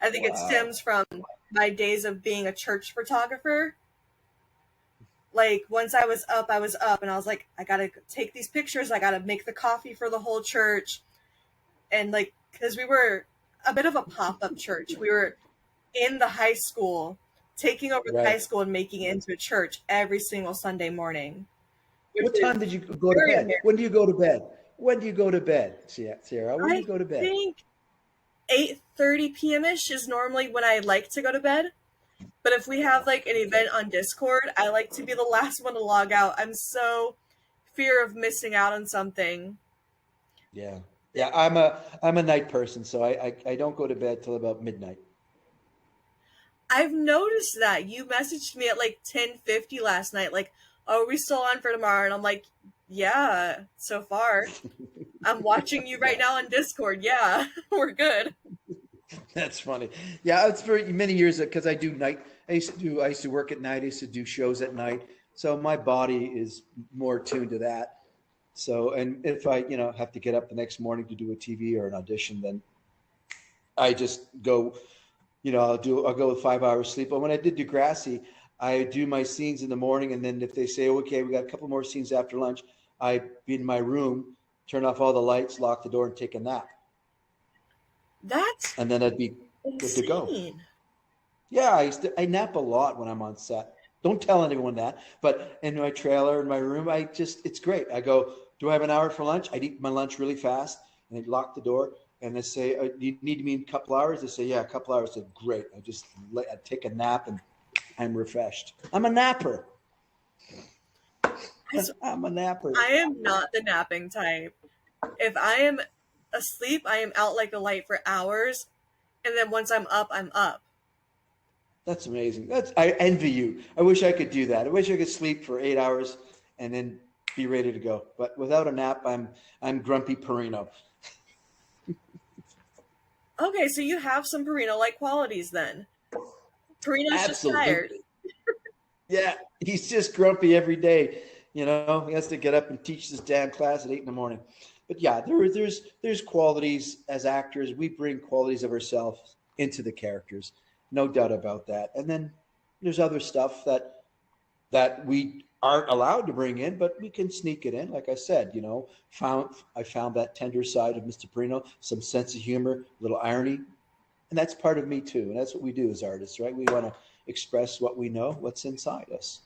I think it Wow. stems from my days of being a church photographer. Like, once I was up, and I was like, I gotta take these pictures. I gotta make the coffee for the whole church. And like, because we were a bit of a pop-up church. We were in the high school, taking over the high Right. school and making it into a church every single Sunday morning, which What is time did you go to very bed? American. When do you go to bed? When do you go to bed, Sarah? When do I you go to bed? think 8:30 p.m. ish is normally when I like to go to bed. But if we have Wow. like an event on Discord, I like to be the last one to log out. I'm so fear of missing out on something. Yeah. Yeah, I'm a night person, so I don't go to bed till about midnight. I've noticed that you messaged me at like 10:50 last night, like, "Oh, are we still on for tomorrow?" And I'm like, "Yeah, so far. I'm watching you right Yeah. now on Discord. Yeah, we're good." That's funny. Yeah, it's for many years because I do night. I used to work at night. I used to do shows at night. So my body is more tuned to that. So, and if I, have to get up the next morning to do a TV or an audition, then I just go, I'll go with 5 hours sleep. But when I did Degrassi, I do my scenes in the morning. And then if they say, okay, we got a couple more scenes after lunch, I'd be in my room, turn off all the lights, lock the door, and take a nap. That's And then I'd be good to go. insane. Yeah, I nap a lot when I'm on set. Don't tell anyone that. But in my trailer, in my room, it's great. I go, do I have an hour for lunch? I'd eat my lunch really fast and I'd lock the door. And they say, you need me in a couple hours? They say, yeah, a couple hours. I said, great. I take a nap and I'm refreshed. I'm a napper. I'm a napper. I am not the napping type. If I am asleep, I am out like a light for hours. And then once I'm up, I'm up. That's amazing. I envy you. I wish I could do that. I wish I could sleep for 8 hours and then be ready to go. But without a nap, I'm grumpy Perino. Okay, so you have some Perino-like qualities then. Perino's just tired. Yeah, he's just grumpy every day. He has to get up and teach this damn class at 8 a.m. But yeah, there's qualities as actors. We bring qualities of ourselves into the characters, no doubt about that. And then there's other stuff that we aren't allowed to bring in, but we can sneak it in. Like I said, I found that tender side of Mr. Perino, some sense of humor, a little irony, and that's part of me too. And that's what we do as artists, right? We want to express what we know, what's inside us.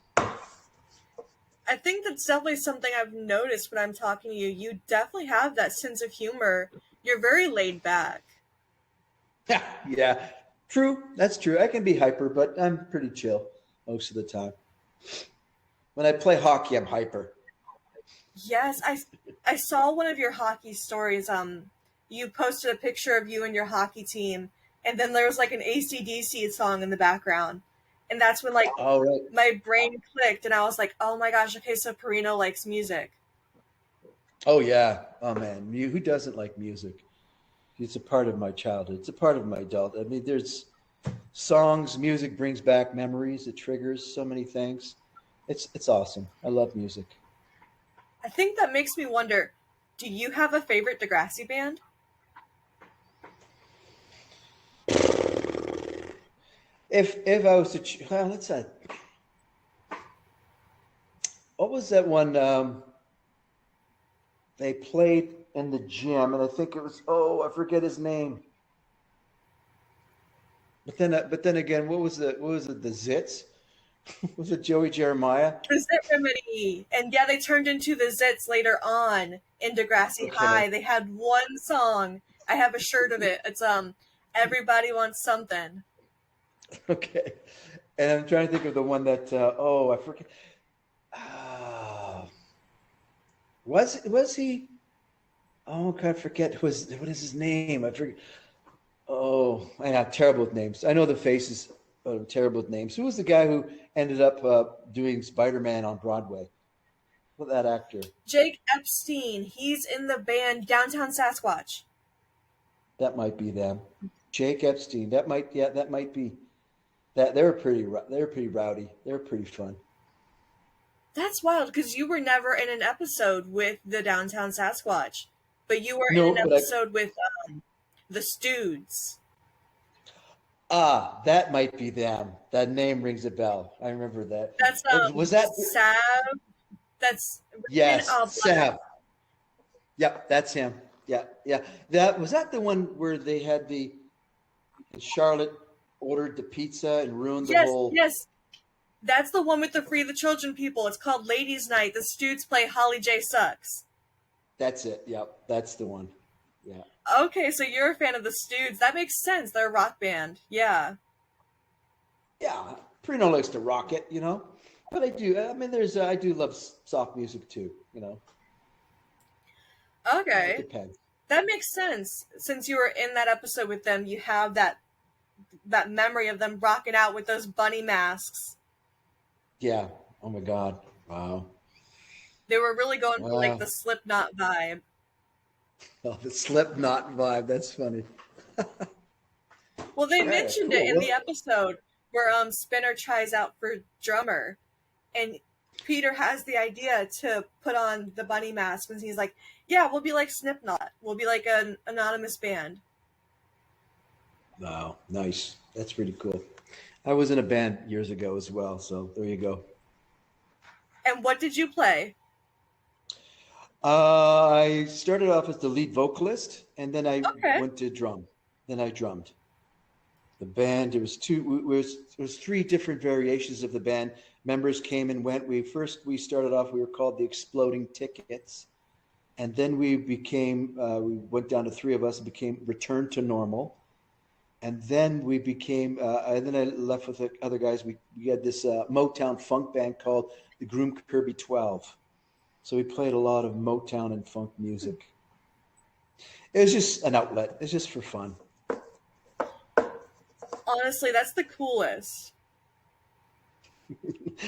I think that's definitely something I've noticed when I'm talking to you. You definitely have that sense of humor. You're very laid back. Yeah, true. That's true. I can be hyper, but I'm pretty chill most of the time. When I play hockey, I'm hyper. Yes, I saw one of your hockey stories. You posted a picture of you and your hockey team, and then there was like an AC/DC song in the background. And that's when like All right. my brain clicked and I was like, oh my gosh, okay, so Perino likes music. Oh yeah. Oh man, who doesn't like music? It's a part of my childhood. It's a part of my adult. I mean, there's songs, music brings back memories. It triggers so many things. It's awesome. I love music. I think that makes me wonder, do you have a favorite Degrassi band? If I was to, well, let's say, what was that one? They played in the gym, and I think it was, I forget his name. But then again, what was it? The Zits? Was it Joey Jeremiah? The Zit Remedy. And yeah, they turned into the Zits later on in Degrassi High. They had one song. I have a shirt of it. It's Everybody Wants Something. Okay. And I'm trying to think of the one that I forget. Was he? Oh, I forget. What is his name? I forget. Oh, I have terrible with names. I know the faces, but I'm terrible with names. Who was the guy who ended up doing Spider-Man on Broadway? What that actor? Jake Epstein. He's in the band Downtown Sasquatch. That might be them. Jake Epstein. That might be. That they were pretty rowdy. They were pretty fun. That's wild because you were never in an episode with the Downtown Sasquatch, but you were in an episode with the Stoods. Ah, that might be them. That name rings a bell. I remember that. That's was that Sav? That's yes, Sav. Yep, that's him. Yeah. Was that the one where they had the Charlotte ordered the pizza and ruined the whole. Yes. That's the one with the Free the Children people. It's called Ladies Night. The Stoods play Holly J. Sucks. That's it. Yep. That's the one. Yeah. Okay, so you're a fan of the Stoods. That makes sense. They're a rock band. Yeah. Yeah. Perino likes to rock it, But I do. I mean, I do love soft music too, Okay. It depends. That makes sense. Since you were in that episode with them, you have that memory of them rocking out with those bunny masks. Yeah. Oh my God. Wow. They were really going for like the Slipknot vibe. Oh, the Slipknot vibe. That's funny. Well, they mentioned it in the episode where Spinner tries out for drummer, and Peter has the idea to put on the bunny mask, and he's like, "Yeah, we'll be like Slipknot. We'll be like an anonymous band." Wow, nice. That's pretty cool. I was in a band years ago as well, so there you go. And what did you play? I started off as the lead vocalist, and then I Okay. went to drum. Then I drummed. The band, there was three different variations of the band. Members came and went. We started off, we were called the Exploding Tickets, and then we went down to three of us and became Return to Normal. And then and then I left with the other guys. We had this Motown funk band called the Groom Kirby 12. So we played a lot of Motown and funk music. It was just an outlet. It's just for fun. Honestly, that's the coolest.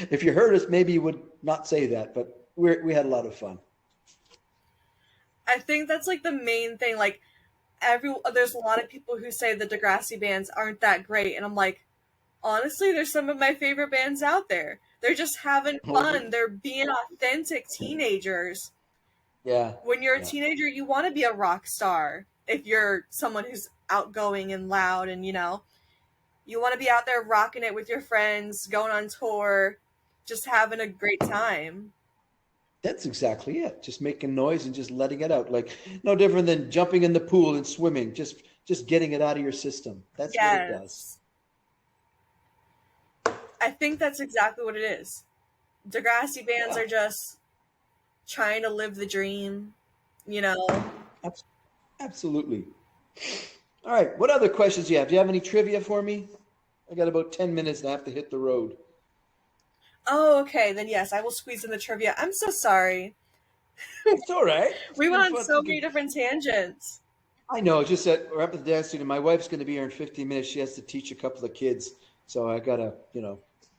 If you heard us, maybe you would not say that, but we had a lot of fun. I think that's like the main thing. Like, there's a lot of people who say the Degrassi bands aren't that great, and I'm like, honestly, they're some of my favorite bands out there. They're just having Oh, fun. They're being authentic teenagers. yeah, When you're a yeah. teenager, you want to be a rock star. If you're someone who's outgoing and loud, and you want to be out there rocking it with your friends, going on tour, just having a great time. That's exactly it. Just making noise and just letting it out. Like no different than jumping in the pool and swimming. Just getting it out of your system. That's what it does. Yes. I think that's exactly what it is. Degrassi bands Yeah, are just trying to live the dream, you know. abs- absolutely. All right. What other questions do you have? Do you have any trivia for me? I got about 10 minutes and I have to hit the road. Oh, okay, then yes, I will squeeze in the trivia. I'm so sorry. It's all right. It's We been went on fun. so many different tangents. I know. It's just that we're up at the dance studio. My wife's going to be here in 15 minutes. She has to teach a couple of kids. So I got to,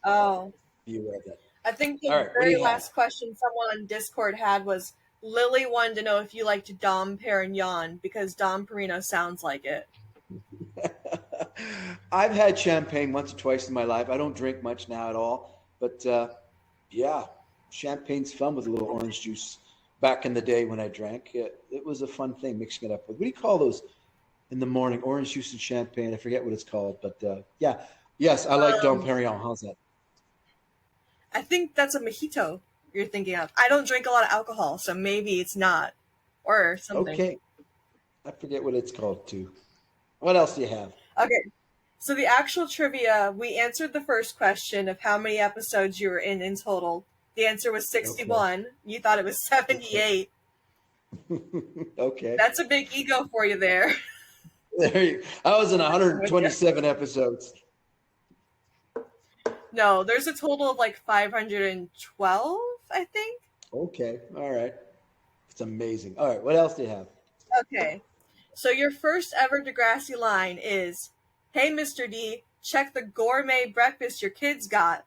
Oh, be aware of that. I think All the right. What do very you have? last question someone on Discord had was Lily wanted to know if you liked Dom Perignon because Dom Perino sounds like it. I've had champagne once or twice in my life. I don't drink much now at all, but yeah, champagne's fun with a little orange juice. Back in the day when I drank, it was a fun thing mixing it up with. What do you call those in the morning? Orange juice and champagne. I forget what it's called, but yeah, yes, I like Dom Um, Perignon. How's that? I think that's a mojito you're thinking of. I don't drink a lot of alcohol, so maybe it's not. Or something. Okay, I forget what it's called too. What else do you have? Okay, so the actual trivia, we answered the first question of how many episodes you were in total. The answer was Okay, 61. You thought it was okay, 78. okay. That's a big ego for you there. There you. I was in With you. 127 episodes. No, there's a total of like 512, I think. Okay, all right. It's amazing. All right, what else do you have? Okay. So your first ever Degrassi line is, "Hey, Mr. D, check the gourmet breakfast your kids got.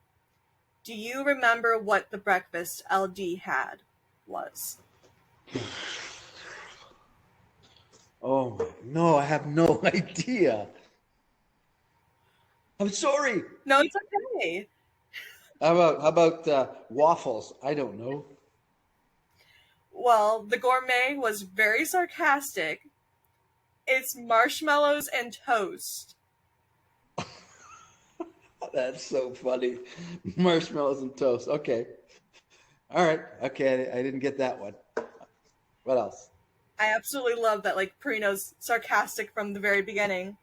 Do you remember what the breakfast LD had was?" Oh no, I have no idea. I'm sorry. No, it's okay. How about waffles? I don't know. Well, the gourmet was very sarcastic. It's marshmallows and toast. That's so funny. Marshmallows and toast. Okay. All right. Okay, I didn't get that one. What else? I absolutely love that, like, Perino's sarcastic from the very beginning.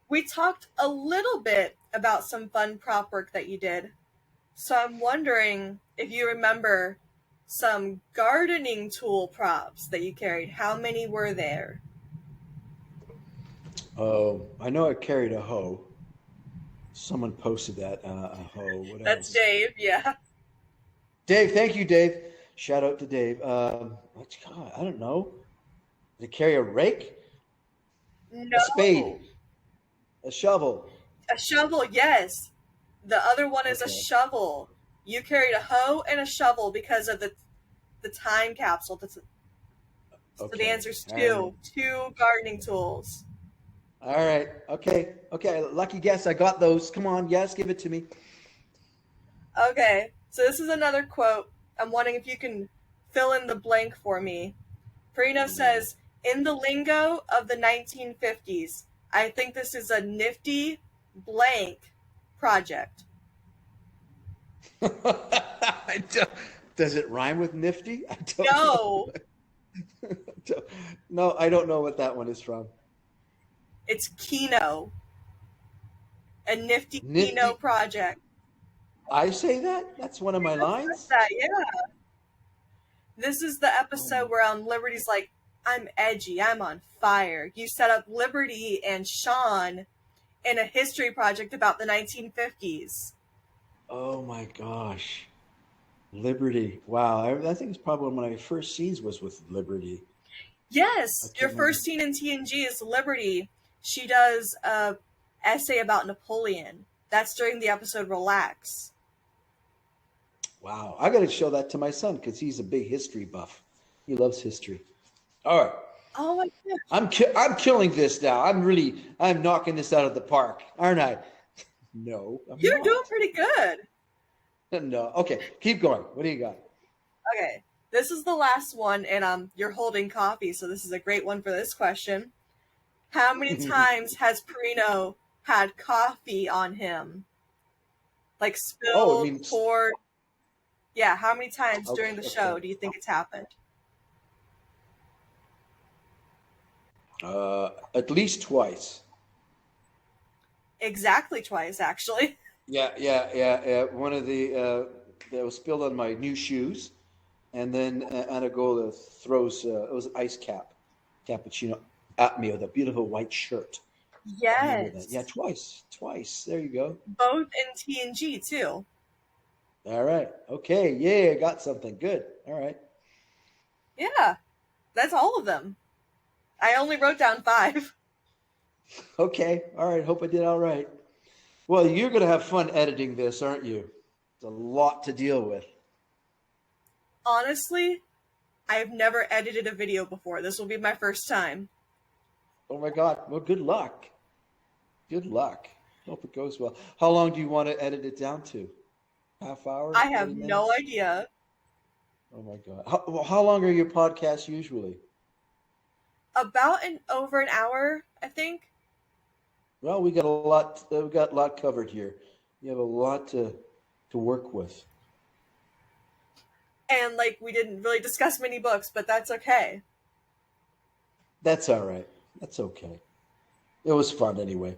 We talked a little bit about some fun prop work that you did. So I'm wondering if you remember some gardening tool props that you carried. How many were there? Oh, I know I carried a hoe. Someone posted that a hoe. What That's else? Dave, yeah. Dave, thank you, Dave. Shout out to Dave. God, I don't know. Did it carry a rake, a spade, No. a shovel? A shovel, yes. The other one is a Okay. shovel. You carried a hoe and a shovel because of the time capsule. So the Okay. answer's All right. two gardening tools. All right. Okay. Okay. Lucky guess. I got those. Come on. Yes, give it to me. Okay, so this is another quote. I'm wondering if you can fill in the blank for me. Perino Oh no. says, in the lingo of the 1950s, I think this is a nifty blank project. I don't, does it rhyme with nifty? I don't No, know. No, I don't know what that one is from. it's Kino, a nifty Kino Nifty. project. I say that? That's one of my lines? That, yeah. This is the Oh my. episode where Liberty's like, I'm edgy, I'm on fire. You set up Liberty and Sean in a history project about the 1950s. Oh my gosh. Liberty. Wow. I think it's probably one of my first scenes was with Liberty. I Yes, your can't remember. first scene in TNG is Liberty. She does a essay about Napoleon. That's during the episode Relax. Wow. I got to show that to my son because he's a big history buff. He loves history. All right. Oh my gosh. I'm killing this now. I'm knocking this out of the park, aren't I? No, I'm You're doing not. pretty good. No. Okay, keep going. What do you got? Okay. This is the last one, and you're holding coffee, so this is a great one for this question. How many times has Perino had coffee on him? Like Oh, I spilled, mean, poured? Yeah, how many times during okay, the okay. show do you think it's happened? At least twice. Exactly twice, actually. Yeah. One of the that was spilled on my new shoes, and then Anagola throws it was an ice cappuccino at me with a beautiful white shirt. I remember that. Yeah, Yes. twice. There you go. Both in TNG, too. All right. Okay. Yeah, got something. Good. All right. Yeah, that's all of them. I only wrote down five. Okay. All right. Hope I did all right. Well, you're going to have fun editing this, aren't you? It's a lot to deal with. Honestly, I've never edited a video before. This will be my first time. Oh my God. Well, good luck. Good luck. Hope it goes well. How long do you want to edit it down to? Half hour? I 40 have no minutes? idea. Oh my God. How long are your podcasts usually? About over an hour, I think. Well, we got a lot. We got a lot covered here. You have a lot to work with. And like we didn't really discuss many books, but that's okay. That's all right. That's okay. It was fun anyway.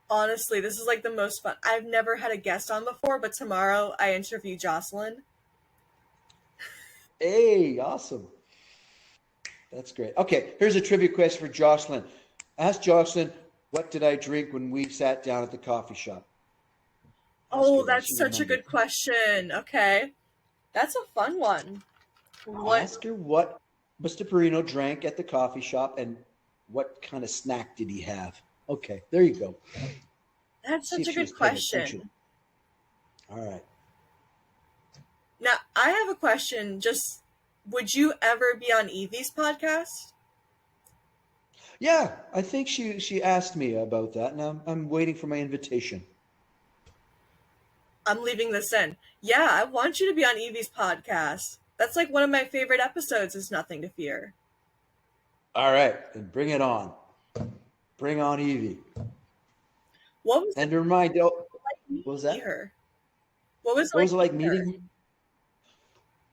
Honestly, this is like the most fun. I've never had a guest on before, but tomorrow I interview Jocelyn. Hey, awesome. That's great. Okay, here's a trivia question for Jocelyn. Ask Jocelyn, what did I drink when we sat down at the coffee shop? Ask her Oh, that. that's She such a remembered. good question. Okay. That's a fun one. What? Ask her what Mr. Perino drank at the coffee shop and what kind of snack did he have. Okay, there you go. That's See such if a she was good paying attention. question. All right. Now, I have a question. Just would you ever be on Evie's podcast? Yeah, I think she asked me about that, and I'm waiting for my invitation. I'm leaving this in. Yeah, I want you to be on Evie's podcast. That's like one of my favorite episodes is Nothing to Fear. All right, and bring it on. Bring on Evie. What was it And remind, oh, like what was meeting that? her? What was it What like was it like meeting her? meeting?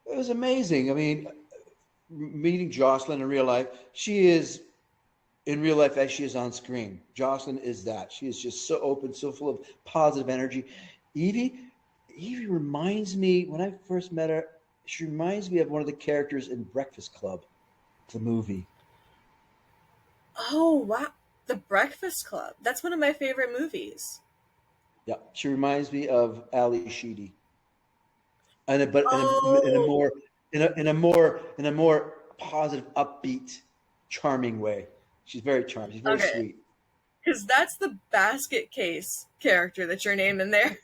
It was amazing. I mean, meeting Jocelyn in real life, she is in real life as she is on screen. Jocelyn is that. She is just so open, so full of positive energy. Evie, Evie reminds me when I first met her. She reminds me of one of the characters in Breakfast Club, the movie. Oh, wow. The Breakfast Club. That's one of my favorite movies. Yeah, she reminds me of Ali Sheedy, and but in a Oh, more in a more positive, upbeat, charming way. She's very charming. She's very okay. sweet. Because that's the basket case character that you're naming there.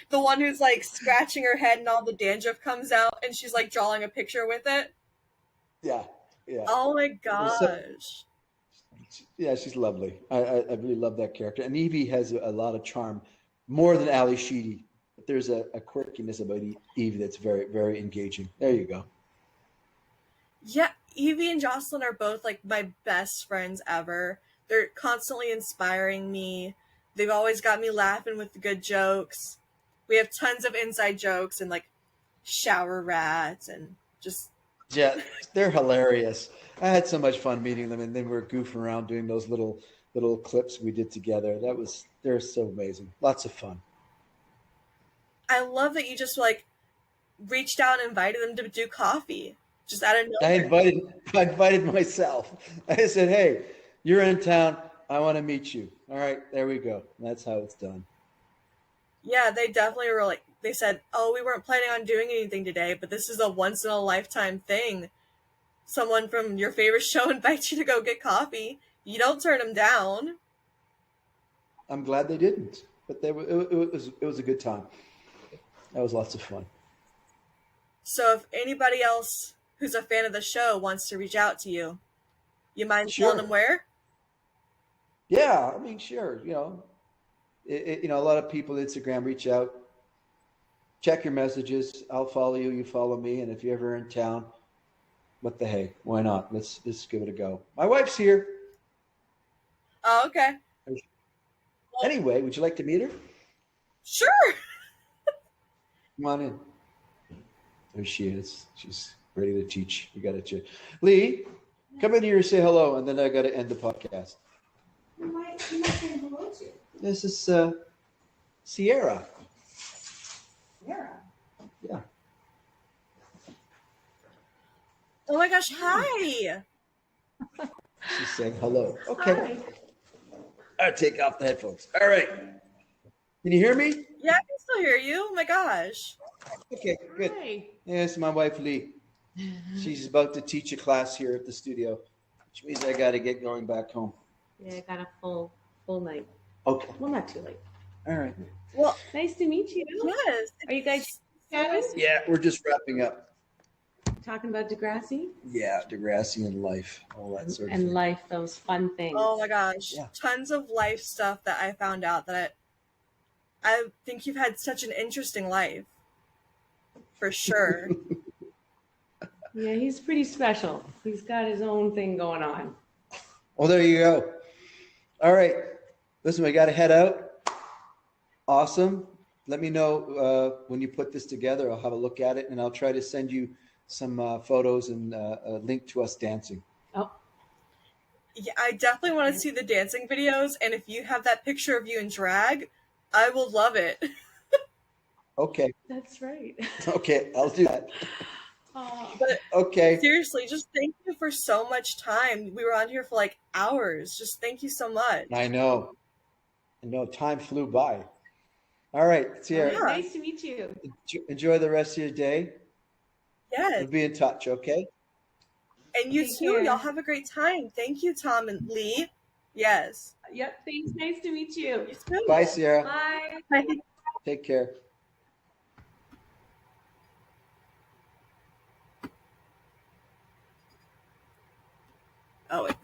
The one who's like scratching her head and all the dandruff comes out and she's like drawing a picture with it. Yeah, yeah. Oh my There's so, gosh. yeah, she's lovely. I really love that character. And Evie has a lot of charm, more than Ali Sheedy. but there's a quirkiness about Evie that's very, very engaging. There you go. Yeah, Evie and Jocelyn are both like my best friends ever. They're constantly inspiring me. They've always got me laughing with the good jokes. We have tons of inside jokes and like shower rats and just Yeah, they're hilarious. I had so much fun meeting them, and then we are goofing around doing those little clips we did together. They're so amazing. Lots of fun. I love that you just like reached out and invited them to do coffee just out of I nowhere. invited I invited myself. I said, "Hey, you're in town. I want to meet you." All right, there we go. That's how it's done. Yeah, they definitely were like they said, "Oh, we weren't planning on doing anything today, but this is a once in a lifetime thing. Someone from your favorite show invites you to go get coffee. You don't turn them down." I'm glad they didn't, but it was a good time. That was lots of fun. So if anybody else who's a fan of the show wants to reach out to you, you mind telling them Sure. where? Yeah, I mean, sure. A lot of people Instagram reach out, check your messages. I'll follow you. You follow me, and if you're ever in town, what the hey? Why not? Let's give it a go. My wife's here. Oh, okay. Well, Anyway, would you like to meet her? sure. Come on in. There she is. She's ready to teach. You got to. Lee, come in here and say hello, and then I got to end the podcast. You might say hello to. This is Sierra. Sarah. Yeah. Oh my gosh, hi. She's saying hello. Okay. Hi. I'll take off the headphones. All right. Can you hear me? Yeah, I can still hear you. Oh my gosh. Okay, good. Hi. Yes, my wife Lee. She's about to teach a class here at the studio, which means I got to get going back home. Yeah, I got a full night. Okay. Well, not too late. All right. Well, Nice to meet you. yes. Are you guys chatting? Yeah, we're just wrapping up. Talking about Degrassi Yeah, Degrassi and life, all that sort of and thing. life, those fun things. Oh my gosh. Yeah. Tons of life stuff that I found out that I think you've had such an interesting life. For sure. Yeah, he's pretty special. He's got his own thing going on. Well, there you go. All right. Listen, we got to head out. Awesome. Let me know when you put this together. I'll have a look at it, and I'll try to send you some photos and a link to us dancing. Oh, Yeah, I definitely want to see the dancing videos, and if you have that picture of you in drag, I will love it. Okay. that's right. Okay. I'll do that. Oh, But Okay. seriously, just thank you for so much time. We were on here for like hours. Just thank you so much. I know. Time flew by. All right. all Sierra, right, nice to meet you. enjoy the rest of your day. Yes. We'll be in touch, okay? And you Take too. care. Y'all have a great time. Thank you, Tom and Lee. Yes. Yep, thanks. Nice to meet you. You too. Bye, Sierra. Bye. Bye. Take care. Oh, it's